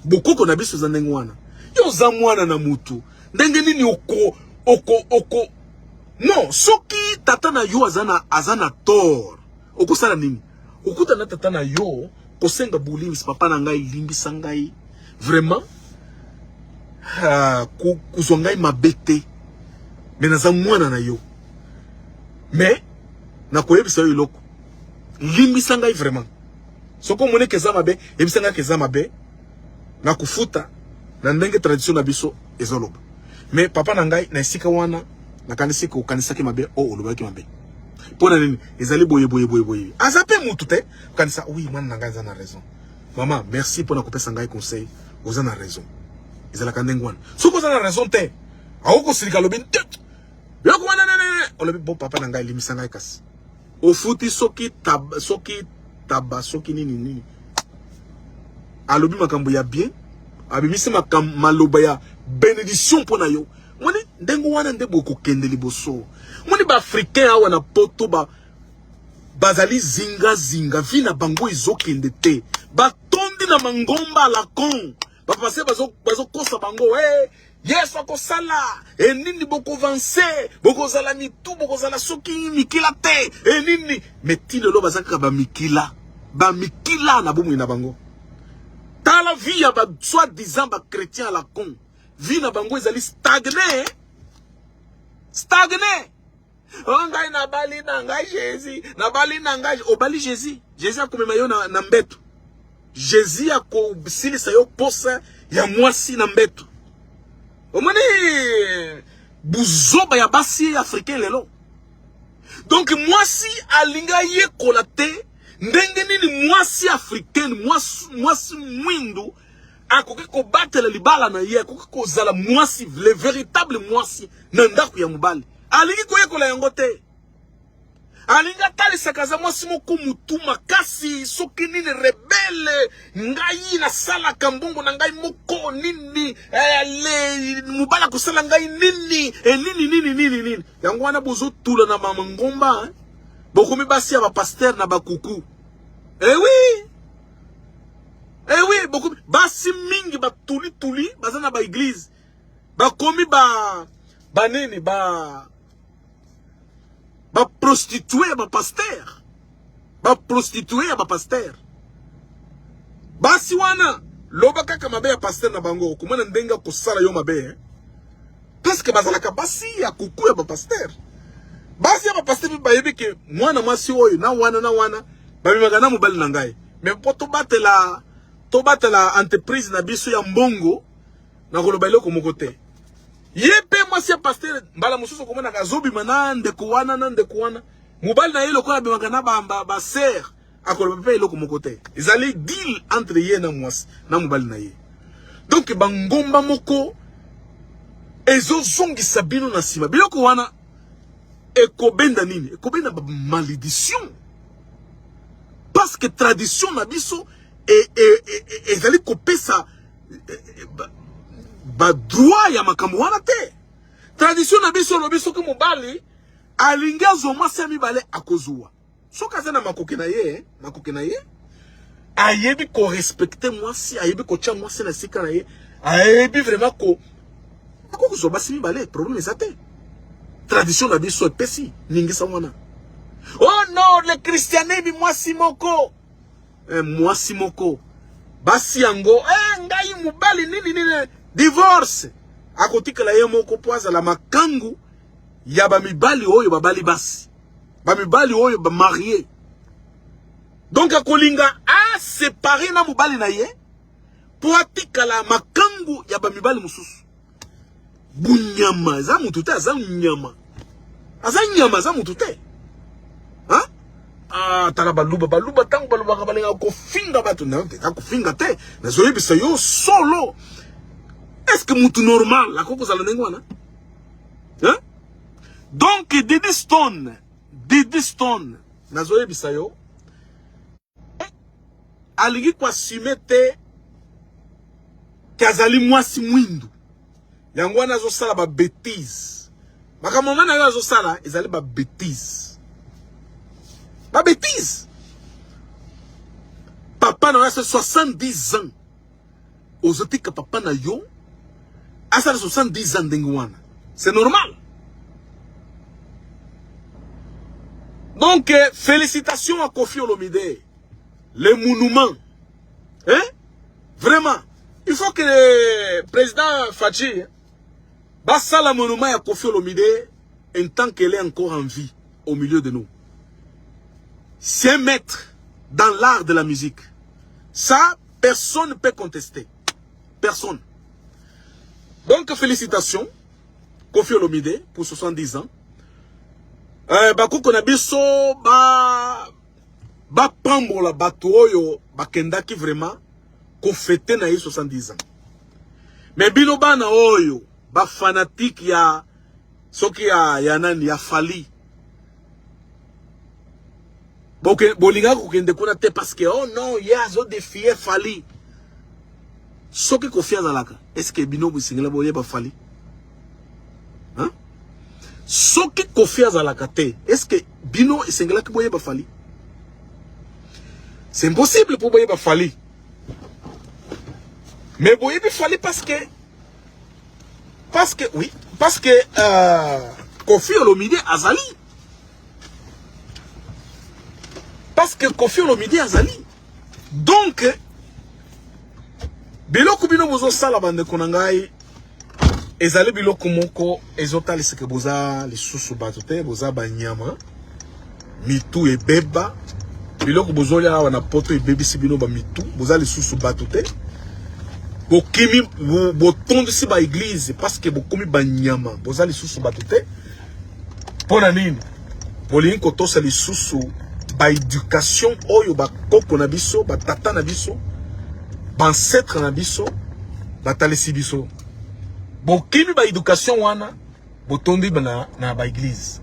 Bokoko na biso za ndenge wana. Yo za mwana na mutu. Ndenge nini Non, soki tata na yo azana tor. Okosala nini? Okuta na tata na yo, kosenga bulimbisa papa na ngai limbisa ngai. Vraiment? Kuzwa ngai mabete. Mais naza mwana na yo. Mais na koyebisa yo iloko. Limbisa ngai vraiment. Soko mone keza mabe, yebisa ngai keza mabe. Na kufuta na ndenge tradition na biso ezoloba. Mais papa na ngai na esika wana na kanisi ko kanisa ki mabe o olobaki mabe. Pona nini ezali boye. Azape mutu te kanisa oui mwana na ngai za na raison. Maman, merci pour na kopesa ngai conseil. Oza na raison. Ezala kandengo wana. Soko za na raison te. Aoko silika lobi tet. Biloko wana nene. Olobi bon papa na ngai limisa ngai kasi. Ofuti soki taba soki nini. Alobi makambo ya bien. Abimisi maloba ya bénédiction pour na yo. Mwani ndengo wana ndebo kokende liboso. Mwani ba africain awa na poto bazali zinga vina bango izokende te. Ba tondi na mangomba la con. Ba passer bazo kosa bango yes akosala nini boko vance boko zala mitu boko zala soki mikila te nini metile lo bazaka ba mikila na bomu na bango. Dans la vie, il y a soi-disant chrétien à la con. Vie na bango, ils allaient stagner. Ongai na bali na ngai Jésus. Na bali na ngai. Obali Jésus. Jésus a comme mayo na mbetu. Jésus a comme sili sa yo posa ya mwasi na mbetu. Omoni buzoba ya basi africain lelo. Donc mwasi alinga ye kolate. Ndenge nini mwasi africaine mwasi mwindu akoki ko batela libala na ye akoki ko zala mwasi le véritable mwasi na ndako ya mobali alingi ko yekola yango te alinga talisa kaza mwasi moko mutu makasi soki nini rebele ngai na sala kambongo na ngai moko nini le mobala ko sala ngai nini nini yango wana bozo tula na mama ngomba bokomi basi ya ba pasteur na ba kuku. Eh oui, beaucoup basi mingi ba tuli bazana ba église. Ba komi ba nini ba prostituée ba pasteur. Ba prostituée ba pasteur. Basi wana loba kaka mabe ya pasteur na bango kumana ndenga ko sala yo mabe. Parce que bazala ka basi ya kuku ya ba pasteur. Basi ya ba pasteur ba yebi ke mwana mwasi oyo na wana babi magana mobali na ngai. Mais po to batela entreprise na biso ya mbongo na koloba eloko moko te. Yepe mwasi ya pasteur mbala mususu komona kazobi manande kuwana mobali na yelo ko ba magana ba ser akoloba pe eloko moko te. Ezali deal entre ye na mwasi na mobali na ye. Donc bangomba moko ezo zongi sabino na sima. Biloko wana ekobenda nini? Ekobenda ba malédiction. Parce que tradition na biso ezali kopesa ba droit ya makambo wana te. Tradition na biso lo biso ko mobali alinga zoma se mibale akozua. Soka zana makoke na ye ayebi ko respecter mwasi, ayebi ko tia mwasi na sika na ye, ayebi vraiment ko akozoba se mibale problème ça te. Tradition na biso epesi ningisa wana. Oh non, le christianisme mwasi moko. Mwasi moko. Basi yango, ngai mubali nini divorce. Akotika la ye moko poaza la makangu ya ba mibali oyo babali basi. Ba mibali oyo ba marié. Donc akolinga a séparer na mubali na ye po atika la makangu ya ba mibali mususu. Bunyama za mutute za nyama. Aza nyama za mutute. Tala baluba tango baluba kabalenga ko finga batu na te ka ko finga te na zoyebi sa yo solo. Est-ce que mutu normal la koko zala ndengwana? Donc Didi Stone na zoyebi sa yo aligi kwa simete kazali mwasi mwindu yango wana zo sala ba bêtise makamoma na yo zo sala ezali ba bêtise. Pas bêtise. Papa n'a 70 ans. Aux autres que papa n'a yo, à 70 ans d'engouana. C'est normal. Donc, félicitations à Kofi Olomide. Les monuments. Hein? Vraiment. Il faut que le président Fachi bassa le monument à Kofi Olomide en tant qu'elle est encore en vie au milieu de nous. C'est un maître dans l'art de la musique. Ça, personne ne peut contester. Personne. Donc, félicitations. Kofi Olomide pour 70 ans. Bako konabiso ba pambola bato oyo bakendaki vraiment ko fêter na 70 ans. Mais bino bana oyo ba fanatique ya soki ya nani ya Fally. Bolinga ko kende kuna te parce que oh non, ya zo défier Fally. Soki ko fia zalaka. Est-ce que bino busingela boye ba Fally? Hein? Soki Kofi azalaka te, est-ce que bino esengela ki boye ba Fally? C'est impossible pour boye ba Fally. Mais boye ba Fally parce que Kofi Olomide azali. Parce que Kofi Olomide azali. Donc biloko bino bozo sala bande konangai ezali biloko moko ezotali seke boza lisusu bato te boza banyama mitu ebeba biloko bozolia awa na poto ebebisi bino ba mitu boza lisusu bato te bokimi botondisi ba église parce que bokomi banyama boza lisusu bato te pona nini bolingi kotosa lisusu ba éducation oyo ba koko na biso ba tata na biso ba ancêtre na biso ba talesi biso. Bokimi ba éducation wana botondi na ba église.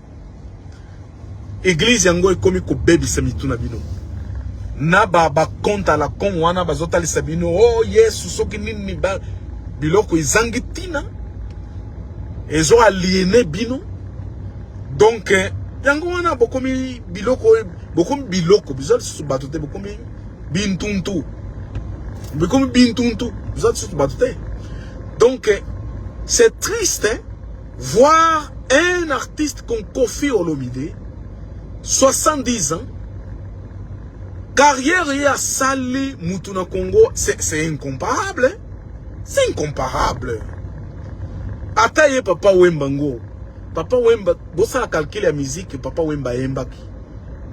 Église yango ekomi ko bebisa mitu na bino. Na ba konta la kon wana bazotali sabino oh Yesu soki nini ba biloko izangi tina. Ezo aliéné bino. Donc yango wana bokomi biloko bizali susu batote bokomi bintuntu. Bokomi bintuntu bizali susu batote. Donc c'est triste hein, voir un artiste comme Kofi Olomide, 70 ans, carrière et à Sali Mutuna Congo, c'est incomparable. Hein? C'est incomparable. Ataye Papa Wembango. Papa Wemba, bossa la calcule la musique, Papa Wemba Embaki.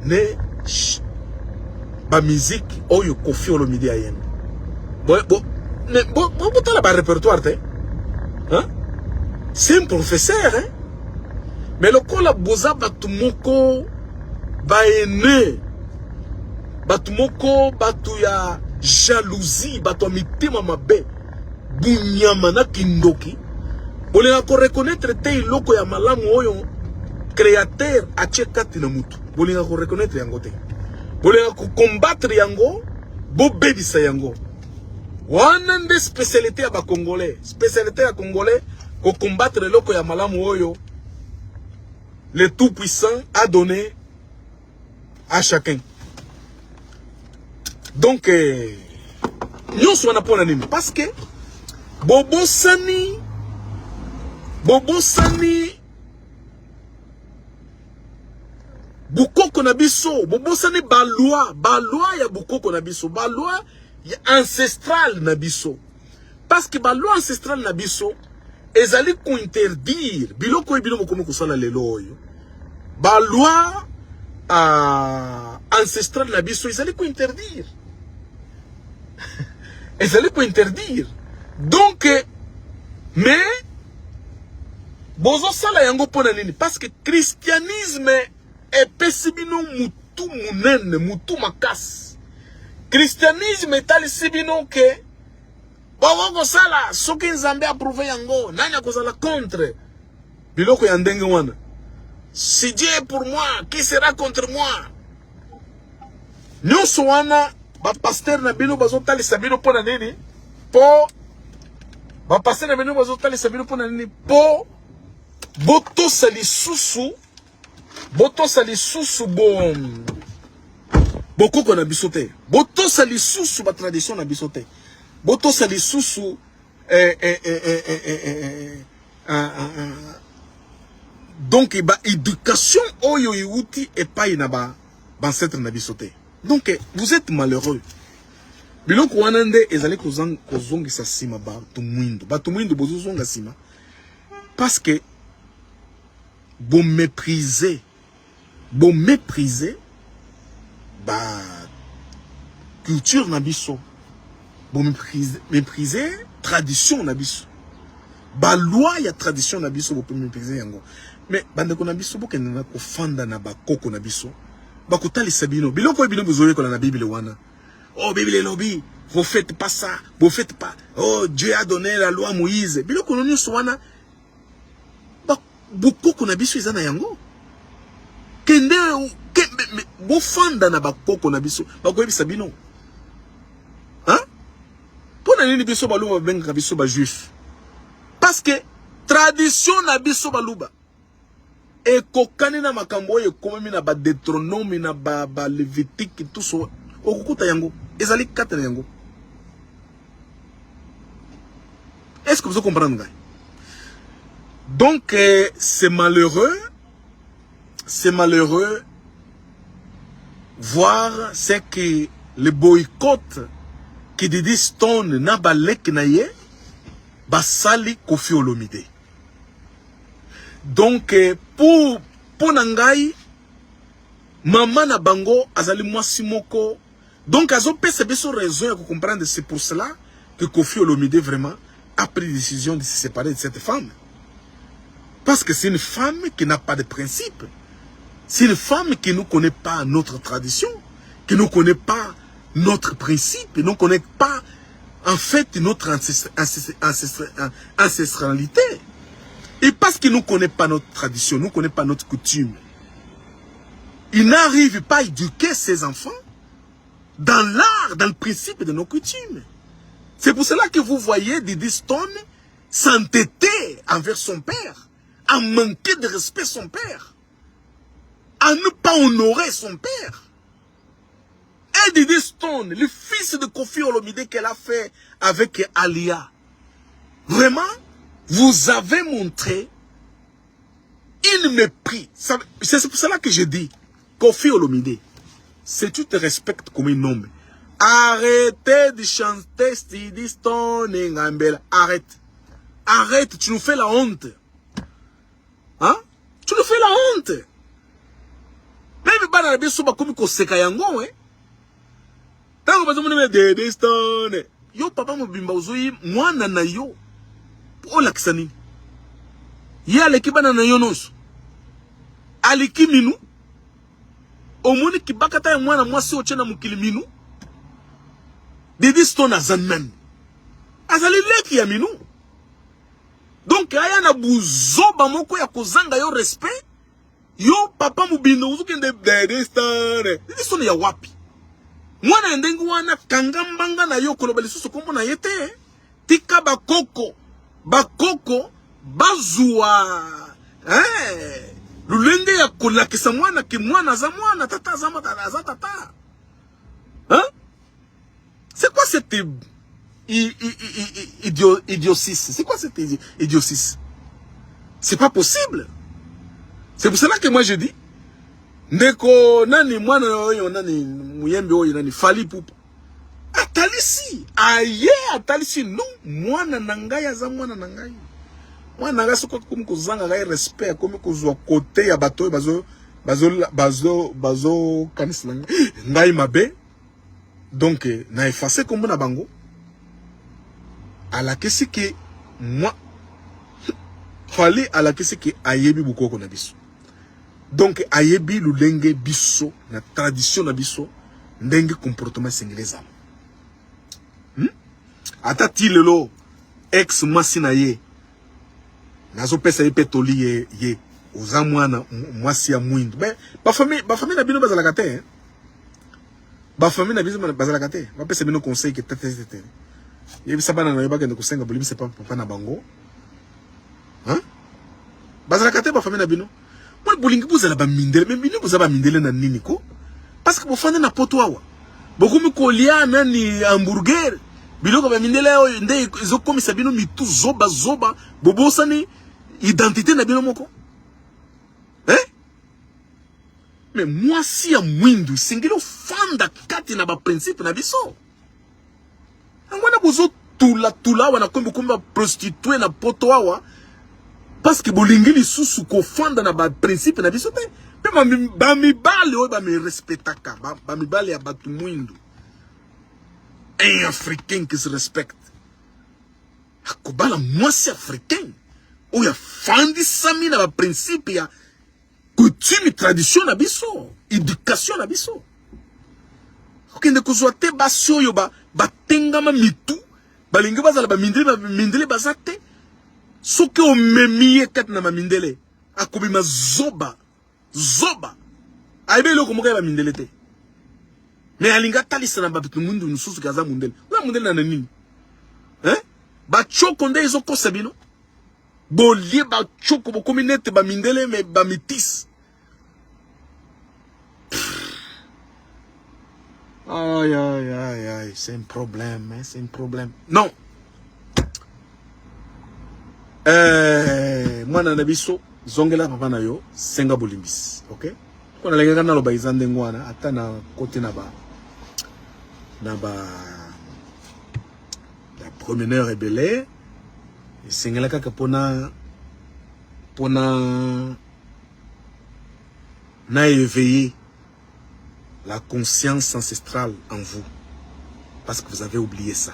Ne, ba musique, oyo Kofi Olomide ayen. Bon, t'as la répertoire, hein? Hein? C'est un professeur, hein? Mais le kola boza batumoko baene batumoko batu ya jalousie batu mitema mabe bunyama na kindoki bolinga ko reconnaître te iloko ya malamu oyo créateur atie kati na mutu bolinga ko reconnaître yango te bolinga ko combattre yango bo bebisa yango wana nde spécialité ya ba congolais spécialité ya congolais ko combattre loko ya malamu oyo le tout puissant a donné à chacun. Donc nous sommes pour l'anime parce que Bobo Sani Bukoko na biso Bobo Sani baloi ya Bukoko na biso baloi ancestral na biso parce que baloi ancestral na biso ezali ko interdire biloko ebilo komo kosala lelo oyo baloi ancestral na biso ezali ko interdire ezali ko interdire donc mais bozo sala yango pona nini parce que christianisme epesi bino mutu munene mutu makasi christianisme etalisi bino ke boko sala soki nzambe approuvé yango nani akozala contre biloko ya ndenge wana si Dieu est pour moi qui sera contre moi nyonso wana ba pasteur na bino bazotalisa bino pona nini po ba pasteur na bino bazotalisa bino pona nini po boto sali susu bon bokoko na biso te boto sali susu ba tradition na biso te boto sali susu Donc ba éducation oyo yuti et pas inaba ancêtre na bisote. Donc vous êtes malheureux. Biloko wanande ezali kozongi sa sima ba tumwindo. Ba tumwindo bozozonga sima. Parce que bon mépriser ba culture na biso. Bon mépriser tradition na biso. Ba loi ya tradition na biso bo mépriser yango. Mais bande ko na biso bo kenena ko fanda na ba koko na biso. Ba ko talisa bino. Biloko bino bozoye ko na Bible wana. Oh, Bible lobby, vous faites pas ça, vous faites pas. Oh, Dieu a donné la loi à Moïse. Bilo kolonio soana. Ba beaucoup qu'on a biso izana yango. Kende bo fanda na ba koko na biso. Ba ko yebisa bino. Hein? Pona nini biso baluba benga biso ba juif. Parce que tradition na biso baluba. Et kokani na makambo ye komemi na ba Deutéronome na ba Lévitique tout ça. Okukuta yango. Ezali kata yango. Est-ce que vous comprenez? Donc, c'est malheureux voir ce que le boycott qui dit Stone na balek na ye basali Koffi Olomide. Donc, pour nangai maman na bango azali mwasi moko. Donc, azo pese beso raison de comprendre. C'est pour cela que Koffi Olomide vraiment a pris la décision de se séparer de cette femme. Parce que c'est une femme qui n'a pas de principe. C'est une femme qui ne connaît pas notre tradition, qui ne connaît pas notre principe, qui ne connaît pas en fait notre ancestralité. Et parce qu'il ne connaît pas notre tradition, ne connaît pas notre coutume, il n'arrive pas à éduquer ses enfants dans l'art, dans le principe de nos coutumes. C'est pour cela que vous voyez Didi Stone s'entêter envers son père, à manquer de respect son père, à ne pas honorer son père. Et Didi Stone, le fils de Koffi Olomide qu'elle a fait avec Alia, vraiment, vous avez montré une mépris. C'est pour cela que je dis, Koffi Olomide, si tu te respectes comme un homme, arrêtez de chanter Didi Stone et Ngambela. Arrête. Arrête, tu nous fais la honte. Hein? Tu nous fais la honte. Même pas dans la biso comme Koseka yango, hein? Tant que vous avez Didi Stone. Yo papa mobimba uzui mwana na yo. Ola kisani. Ya lekibana na yo noso. Aliki minu. Omoni kibakata ya mwana mwasi ochena mukili minu. Didi Stone azanman. Azali leki ya minu. Donc aya na buzoba moko ya kozanga yo respect. Yo papa mubindo uzuke Didi Stone. Didi Stone ya wapi? Mwana ndengu wana kangambanga na yo kolobali susu kombo na yete. Tika bakoko. Bakoko bazua. Lulenge ya kolakisa mwana ki mwana za mwana tata za mwana za tata. Hein? C'est quoi cette idiotie? C'est quoi cette idiotie? C'est pas possible. C'est pour cela que moi je dis ndeko nani mwana oyo nani muyembe oyo nani Fally Ipupa. Atalisi aye atalisi non mwana nangai aza mwana nangai. Mwana nangai soko comme kozanga ngai respect comme kozwa côté ya bato bazo kanisa ngai mabe. Donc na effacer comme na bango. Ala kesi ke moi Fally ala kesi ke ayebi bukoko na biso. Donc ayebi lulenge biso na tradition na biso ndenge comportement singeleza. Ata ti lelo ex mwasi na ye nazo pesa ye petoli ye oza mwana mwasi ya mwindo. Ba famille na bino bazalaka te, hein? Ba famille na bino bazalaka te. Ba pesa bino conseil que tete. Yebisa bana na yebaka ndeko senga bolimi c'est pas papa na bango. Hein? Bazalaka te ba famille na bino. Moi bolingi bozala ba mindele, mais bino bozala ba mindele na nini ko? Parce que bofanda na poto awa. Bokomi kolia nani hamburger. Biloko ba mindele oyo nde ezokomisa bino mitu zoba bobosani identité na bino moko. Hein? Mais moi, si à Mwindu, singelo fanda kati na ba principe na biso. Angwana bozo tula wana kombe prostituée na poto awa parce que bolingi lisusu ko fanda na ba principe na biso te. Pe ba mibale oyo ba me respectaka, ba mibale ya batu Mwindu. Un Africain qui se respecte. Akobala mwasi africain. Oya fandi sami na ba principe ya coutume tradition na biso, éducation na biso. Okende kozwa te basi oyo batengama mitu, balingi bazala mindele bazate. Soki omemiye kati na mindele, akobima zoba. Aibe loko moka ba mindele te. Mais alinga talisa na babitu mundu nususu kaza mundele. Oya mundele na nini? Hein? Ba choko nde izo kosa bino. Bolie ba choko bokomi nete ba mindele me ba mitis. Aïe, c'est un problème, hein, c'est un problème. Non. Moi na biso zongela papa na yo senga bolimbis, OK? Kona lenga na lo ba izande ngwana ata na côté na ba la promeneur rebelle sengela kaka pona na éveiller la conscience ancestrale en vous parce que vous avez oublié ça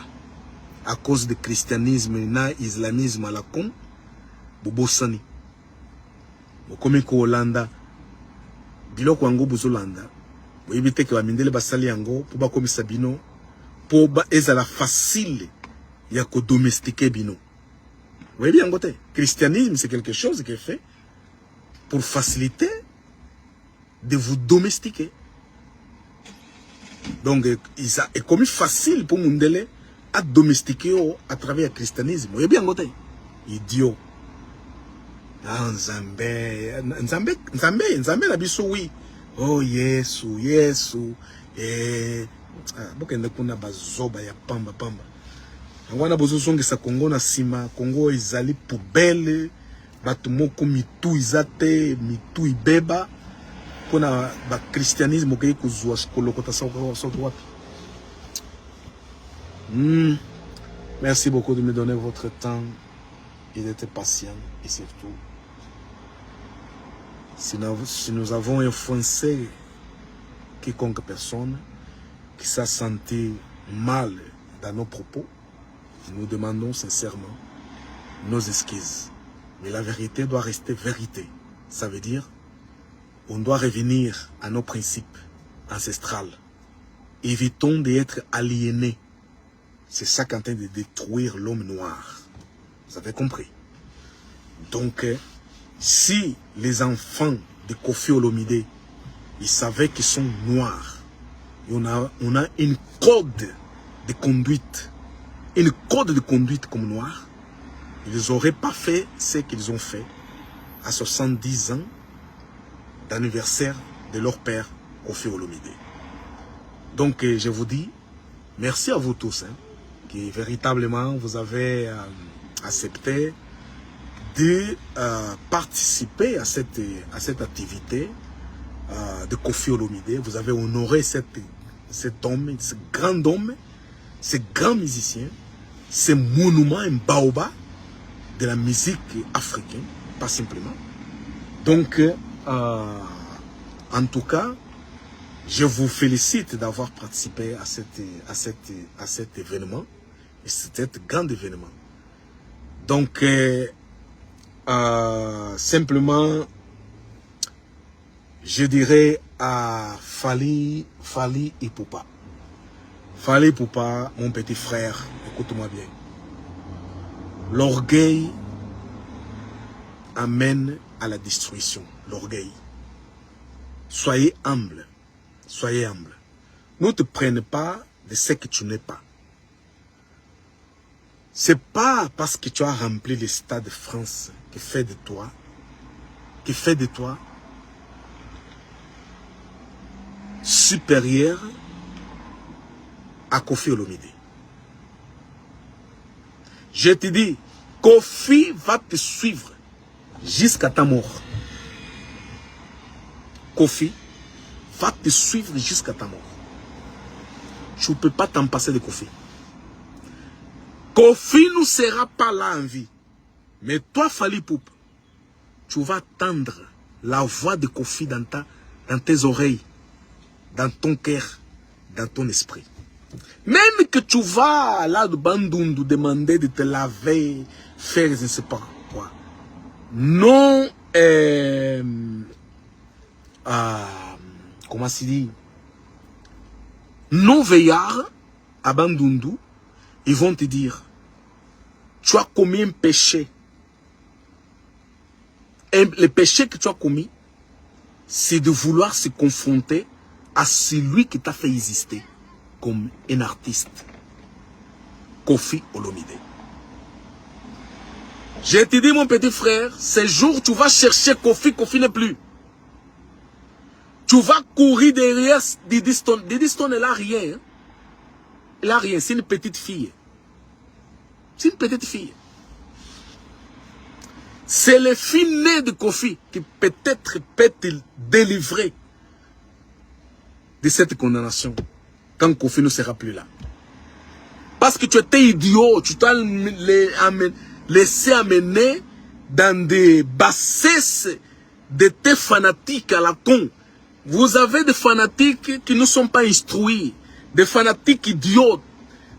à cause du christianisme na islamisme à la con bobosani bokomi ko Hollanda biloko yango bozolanda boyebite ke bamindele basali yango po bakomisa bino po ba ezala facile ya ko domestiquer bino. Vous voyez bien côté christianisme c'est quelque chose qui est fait pour faciliter de vous domestiquer. Donc ça est comme facile pour Mundele à domestiquer à travers le christianisme. Vous voyez bien côté idiot. Ah, Nzambe la biso oui. Oh Yesu. Bokende kuna bazoba ya pamba. Ngwana bozo songisa Congo na sima, Congo izali poubelle, batu moko mitu izate, mitu ibeba. Pona ba christianisme okei kuzwa kolokota sauko wapi. Merci beaucoup de me donner votre temps et d'être patient et surtout si nous avons influencé quiconque personne qui s'est senti mal dans nos propos, nous demandons sincèrement nos excuses. Mais la vérité doit rester vérité. Ça veut dire on doit revenir à nos principes ancestrales. Évitons d'être aliénés. C'est ça qui est en train de détruire l'homme noir. Vous avez compris? Donc, si les enfants de Kofi Olomide, ils savaient qu'ils sont noirs, et on a une code de conduite, comme noirs, ils n'auraient pas fait ce qu'ils ont fait à 70 ans d'anniversaire de leur père Kofi Olomide. Donc je vous dis merci à vous tous qui véritablement vous avez accepté de participer à cette activité de Kofi Olomide. Vous avez honoré cet homme, ce grand homme, ce grand musicien, ce monument, un baobab de la musique africaine, pas simplement. Donc en tout cas, je vous félicite d'avoir participé à cet événement, et cet grand événement. Donc, simplement, je dirais à Fally Ipupa. Fally Ipupa, mon petit frère, écoute-moi bien. L'orgueil amène à la destruction. L'orgueil. Soyez humble. Soyez humble. Ne te prenne pas de ce que tu n'es pas. C'est pas parce que tu as rempli le Stade de France qui fait de toi supérieur à Kofi Olomide. Je te dis, Kofi va te suivre jusqu'à ta mort. Kofi va te suivre jusqu'à ta mort. Tu ne peux pas t'en passer de Kofi. Kofi ne sera pas là en vie. Mais toi, Fally Ipupa, tu vas entendre la voix de Kofi dans tes oreilles, dans ton cœur, dans ton esprit. Même que tu vas là de Bandundu demander de te laver, faire je ne sais pas quoi. Non, comment se dit, non veillards à Bandundu, ils vont te dire, tu as commis un péché. Et le péché que tu as commis, c'est de vouloir se confronter à celui qui t'a fait exister comme un artiste. Koffi Olomide. Je te dis, mon petit frère, ces jours, tu vas chercher Koffi, Koffi n'est plus. Tu vas courir derrière Diddy Stone. Diddy Stone, elle n'a rien. Hein? Elle n'a rien, c'est une petite fille. C'est une petite fille. C'est le fils né de Koffi qui peut-être peut te délivrer de cette condamnation quand Koffi ne sera plus là. Parce que tu étais idiot, tu t'as laissé amener dans des bassesses de tes fanatiques à la con. Vous avez des fanatiques qui ne sont pas instruits, des fanatiques idiots,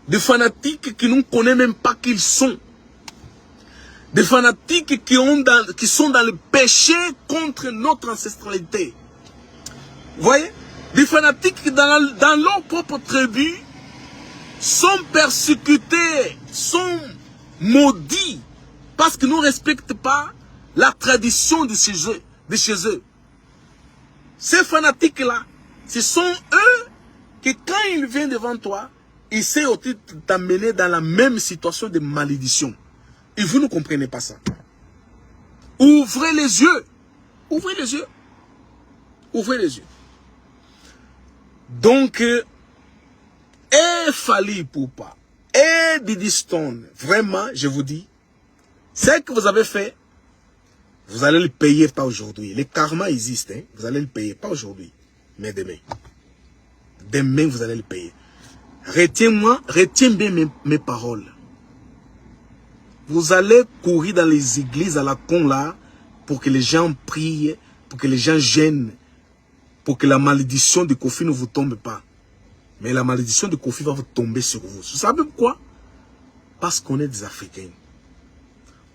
des fanatiques qui ne connaissent même pas qui ils sont. Des fanatiques qui sont dans le péché contre notre ancestralité. Vous voyez? Des fanatiques qui dans leur propre tribu sont persécutés, sont maudits parce qu'ils ne respectent pas la tradition de chez eux. Ces fanatiques-là, ce sont eux qui quand ils viennent devant toi, ils essaient aussi de t'amener dans la même situation de malédiction. Et vous ne comprenez pas ça. Ouvrez les yeux. Ouvrez les yeux. Ouvrez les yeux. Donc, Fally Ipupa, Diddy Stone, vraiment, je vous dis, ce que vous avez fait, vous allez le payer pas aujourd'hui. Le karma existe, hein? Vous allez le payer pas aujourd'hui, mais demain. Demain, vous allez le payer. Retiens bien mes paroles. Vous allez courir dans les églises à la con là, pour que les gens prient, pour que les gens gênent, pour que la malédiction de Koffi ne vous tombe pas. Mais la malédiction de Koffi va vous tomber sur vous. Vous savez pourquoi? Parce qu'on est des Africains.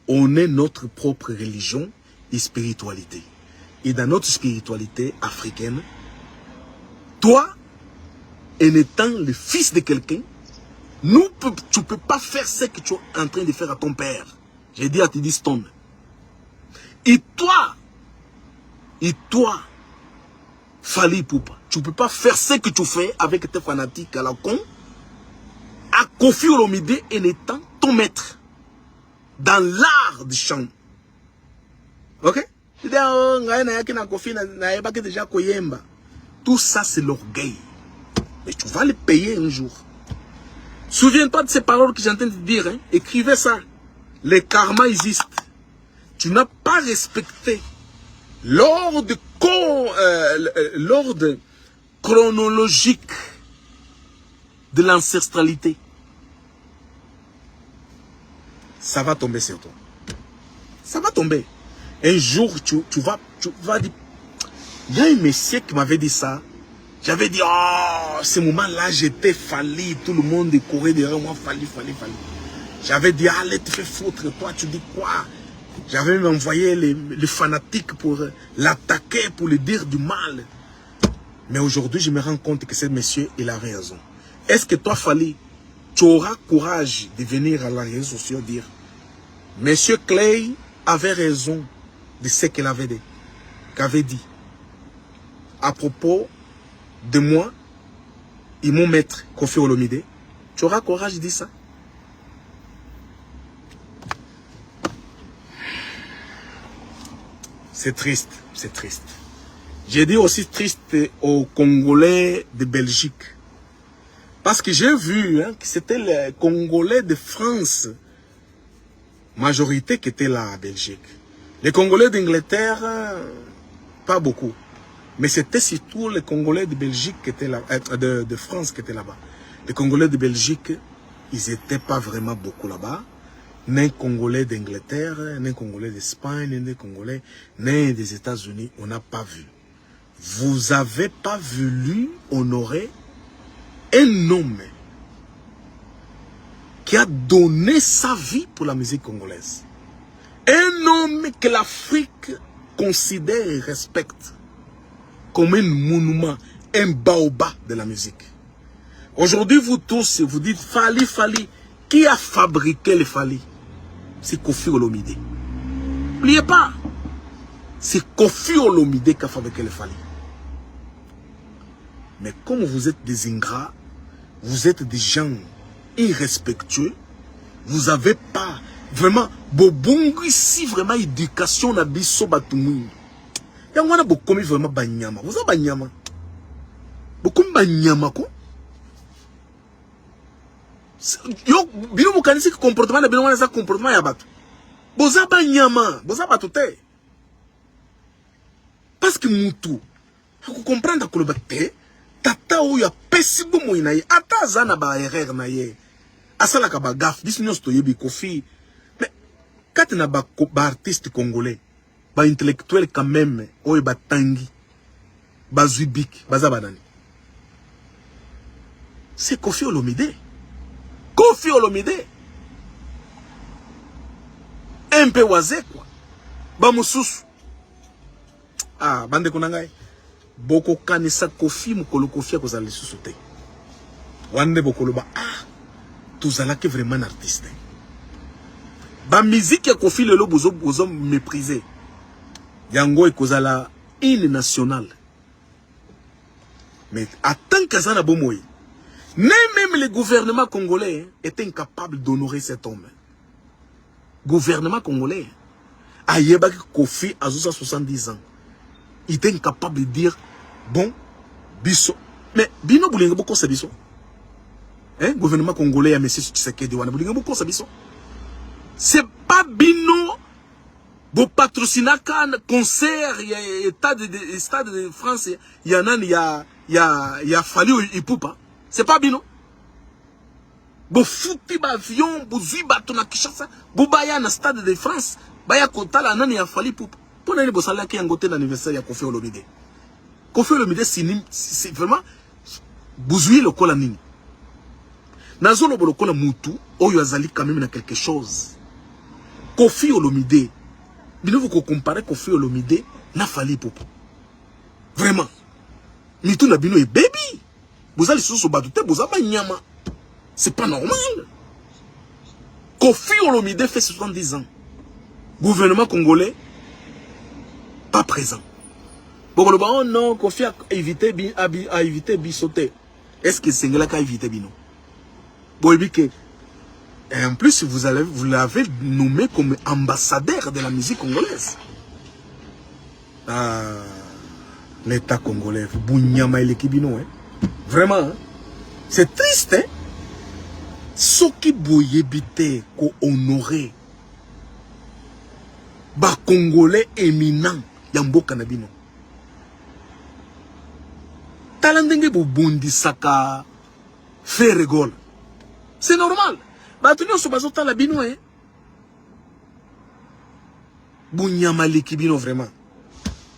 On est notre propre religion et spiritualité. Et dans notre spiritualité africaine, toi, en étant le fils de quelqu'un, tu ne peux pas faire ce que tu es en train de faire à ton père. J'ai dit à Diddy Stone. Et toi, Fally Ipupa, tu ne peux pas faire ce que tu fais avec tes fanatiques à la con, à Koffi Olomide en étant ton maître dans l'art du chant. Ok? Tout ça, c'est l'orgueil. Mais tu vas le payer un jour. Souviens-toi de ces paroles que j'entends te dire. Hein? Écrivez ça. Le karma existe. Tu n'as pas respecté l'ordre chronologique de l'ancestralité. Ça va tomber sur toi. Ça va tomber. Un jour, tu vas dire... Il y a un monsieur qui m'avait dit ça. J'avais dit, oh, ce moment-là, j'étais Fally, tout le monde courait derrière moi, Fally. J'avais dit, allez, te fais foutre, toi, tu dis quoi? J'avais même envoyé les fanatiques pour l'attaquer, pour lui dire du mal. Mais aujourd'hui, je me rends compte que ce monsieur, il avait raison. Est-ce que toi, Fally, tu auras courage de venir à la réseau sociaux dire, Monsieur Clay avait raison de ce qu'il avait dit à propos de moi et mon maître Koffi Olomide? Tu auras courage de dire ça? C'est triste, c'est triste. J'ai dit aussi triste aux Congolais de Belgique. Parce que j'ai vu hein, que c'était les Congolais de France, majorité qui était là à Belgique. Les Congolais d'Angleterre, pas beaucoup. Mais c'était surtout les Congolais de Belgique qui étaient là, de France qui étaient là-bas. Les Congolais de Belgique, ils n'étaient pas vraiment beaucoup là-bas. Ni Congolais d'Angleterre, ni Congolais d'Espagne, ni Congolais, ni des États-Unis, on n'a pas vu. Vous n'avez pas voulu honorer un homme qui a donné sa vie pour la musique congolaise. Un homme que l'Afrique considère et respecte comme un monument, un baobab de la musique. Aujourd'hui, vous tous, vous dites Fali, Fali. Qui a fabriqué le Fali? C'est Koffi Olomide. N'oubliez pas. C'est Koffi Olomide qui a fabriqué le Fali. Mais comme vous êtes des ingrats, vous êtes des gens irrespectueux, vous n'avez pas vraiment bobongo ici vraiment éducation na biso batumui. Yangwana bokomi vraiment banyama. Vous avez banyama. Bokomi banyama ko. Yo bino mukanisi comportement na bino wana za comportement ya batu. Boza banyama, boza batu te. Parce que mutu ko comprendre ko le batte tata oyo apesi bomo na ye ata za na ba erreur na ye. Asala ka ba gaffe biso nyonso toyebi Koffi. Mais quand na ba artiste congolais ba intellectuel quand même oyo batangi bazwibik baza banani. C'est Koffi Olomide. Koffi Olomide. Un peu oisé quoi. Ba mususu. Ah, bande konangai. Boko kanisa Koffi mukolo Koffi akozala lisusu te. Wande bokolo ba ah, tozalaki vraiment artiste. Ba musique ya Koffi lelo bozo mépriser. Yango ekozala hymne national. Mais en tant qu'azana bomoy, même le gouvernement congolais est incapable d'honorer cet homme. Gouvernement congolais a yebaki Koffi à 70 ans. Il est incapable de dire bon, biso. Mais bino boulinga boko sa biso. Hein, gouvernement congolais a monsieur Tshisekedi wana boulinga boko sa biso. C'est pas bino bo patrocinaka concert ya stade de France ya nani ya Fali Ipupa. C'est pas bino. Bo futi ba avion bo zui bato na Kinshasa bo baya na stade de France baya kotala nani ya Fali Ipupa. Pour nani bo salaki yangote d'anniversaire ya Koffi Olomide. Koffi Olomide c'est vraiment bouzuye le kola nini. Nazolo bo le kola mutu oyo azali quand même na quelque chose. Koffi Olomide. Bino vous comparez Koffi Olomide na Fali Ipupa. Vraiment. Mitu na bino e baby. Vous allez sur ce bateau, vous avez nyama. C'est pas normal. Koffi Olomide fait 70 ans. Gouvernement congolais, pas présent. Bon, oh non, Koffi a évité Bissoté. Est-ce que c'est là qui a évité Bino? Bon, et en plus, vous l'avez nommé comme ambassadeur de la musique congolaise. Ah, l'État congolais, Bounyama et l'équibino, hein. Vraiment, hein? C'est triste, hein? Ce qui boyebite ko honoré ba Congolais éminent yambo kanabino. Talandenge bo bondi saka fait rigole. C'est normal. Ba tunyo so bazo talabino, hein? Bunyama l'équibino vraiment.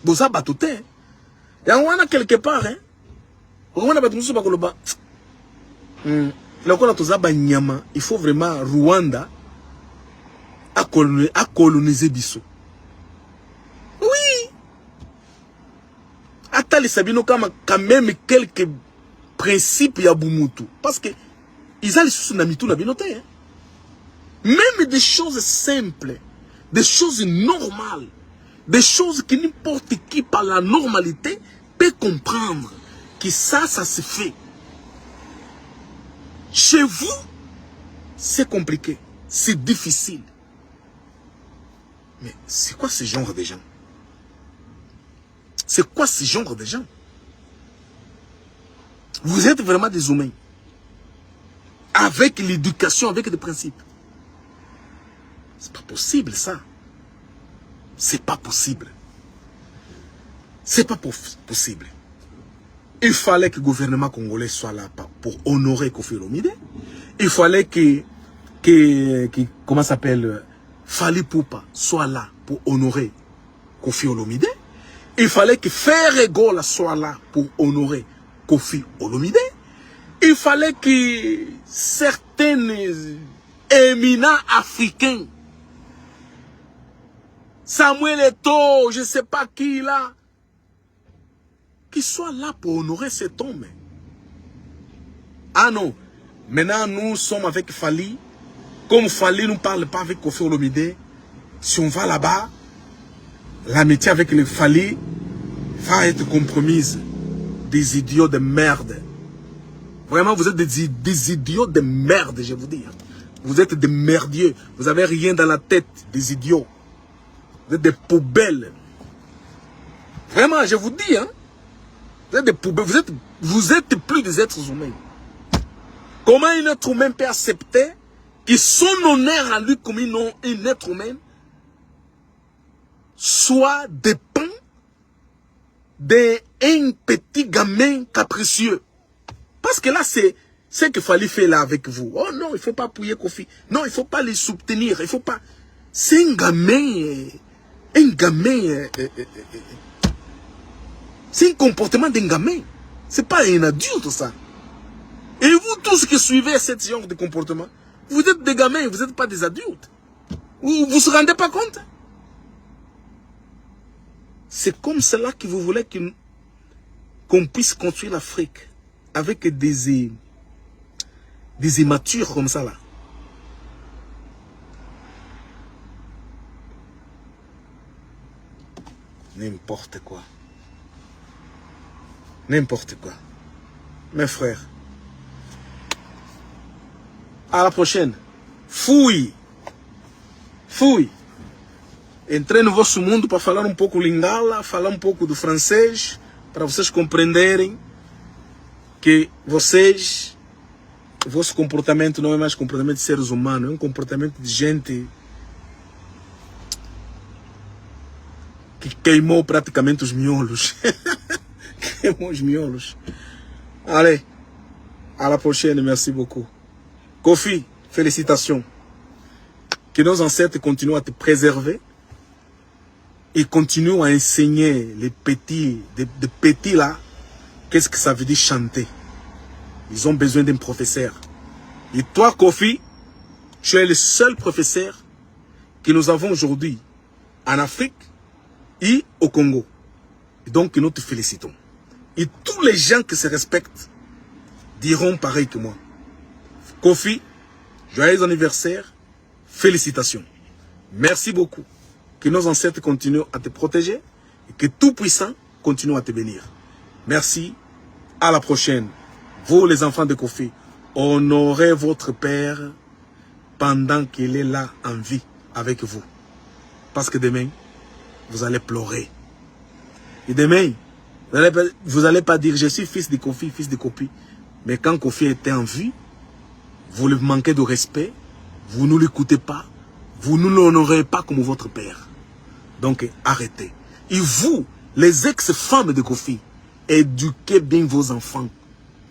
Boza batoute. Yangwana quelque part, hein? Il faut vraiment Rwanda à coloniser Bissau. Oui. Attends, Sabino quand même quelques principes ya Bumutu. Parce que ils allaient sous Namitu na binoté. Hein? Même des choses simples, des choses normales, des choses que n'importe qui par la normalité peut comprendre. Que ça se fait. Chez vous, c'est compliqué. C'est difficile. Mais c'est quoi ce genre de gens? C'est quoi ce genre de gens? Vous êtes vraiment des humains. Avec l'éducation, avec des principes. C'est pas possible ça. C'est pas possible. C'est pas possible. Il fallait que le gouvernement congolais soit là pour honorer Kofi Olomide. Il fallait que comment s'appelle, Fally Ipupa soit là pour honorer Kofi Olomide. Il fallait que Ferregola soit là pour honorer Kofi Olomide. Il fallait que certains éminents africains, Samuel Eto'o, je ne sais pas qui là, qui soient là pour honorer cet homme. Ah non, maintenant nous sommes avec Fally. Comme Fally ne parle pas avec Kofi Olomide, si on va là-bas, l'amitié avec le Fally va être compromise. Des idiots de merde. Vraiment, vous êtes des idiots de merde, je vous dis. Vous êtes des merdieux. Vous n'avez rien dans la tête, des idiots. Vous êtes des poubelles. Vraiment, je vous dis, hein. Vous êtes des poubelles. Vous êtes plus des êtres humains. Comment un être humain peut accepter que son honneur à lui comme un être humain soit dépend d'un petit gamin capricieux? Parce que là, c'est ce qu'il fallait faire là avec vous. Oh non, il ne faut pas appuyer Kofi. Non, il ne faut pas les soutenir. Il faut pas. C'est un gamin. Un gamin. C'est un comportement d'un gamin. Ce n'est pas un adulte, ça. Et vous tous qui suivez ce genre de comportement, vous êtes des gamins, vous n'êtes pas des adultes. Vous ne vous rendez pas compte? C'est comme cela que vous voulez qu'on puisse construire l'Afrique avec des immatures comme ça là. N'importe quoi. N'importe quoi. Mes frères. À la prochaine. Fui. Fui. Entrei no vosso mundo para falar um pouco lingala, falar um pouco do francês, para vocês compreenderem que vocês, o vosso comportamento não é mais comportamento de seres humanos, é um comportamento de gente que queimou praticamente os miolos. Queimou os miolos. Allez, à la prochaine, merci beaucoup. Kofi, félicitations. Que nos ancêtres continuent à te préserver et continuent à enseigner les petits, des petits là, qu'est-ce que ça veut dire chanter. Ils ont besoin d'un professeur. Et toi, Kofi, tu es le seul professeur que nous avons aujourd'hui en Afrique et au Congo. Et donc, nous te félicitons. Et tous les gens qui se respectent diront pareil que moi. Kofi, joyeux anniversaire, félicitations. Merci beaucoup. Que nos ancêtres continuent à te protéger et que Tout-Puissant continue à te bénir. Merci. À la prochaine. Vous, les enfants de Kofi, honorez votre père pendant qu'il est là en vie avec vous. Parce que demain, vous allez pleurer. Et demain, vous n'allez pas dire, je suis fils de Kofi, fils de Kofi. Mais quand Kofi était en vie, vous lui manquez de respect, vous ne l'écoutez pas, vous ne l'honorez pas comme votre père. Donc, arrêtez. Et vous, les ex-femmes de Kofi, éduquez bien vos enfants.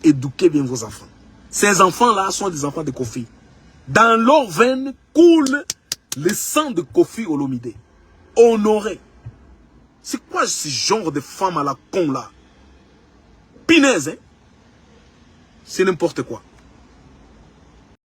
Éduquez bien vos enfants. Ces enfants-là sont des enfants de Kofi. Dans leurs veines coule le sang de Kofi Olomide. Honorez. C'est quoi ce genre de femme à la con là? Pinaise, hein? C'est n'importe quoi.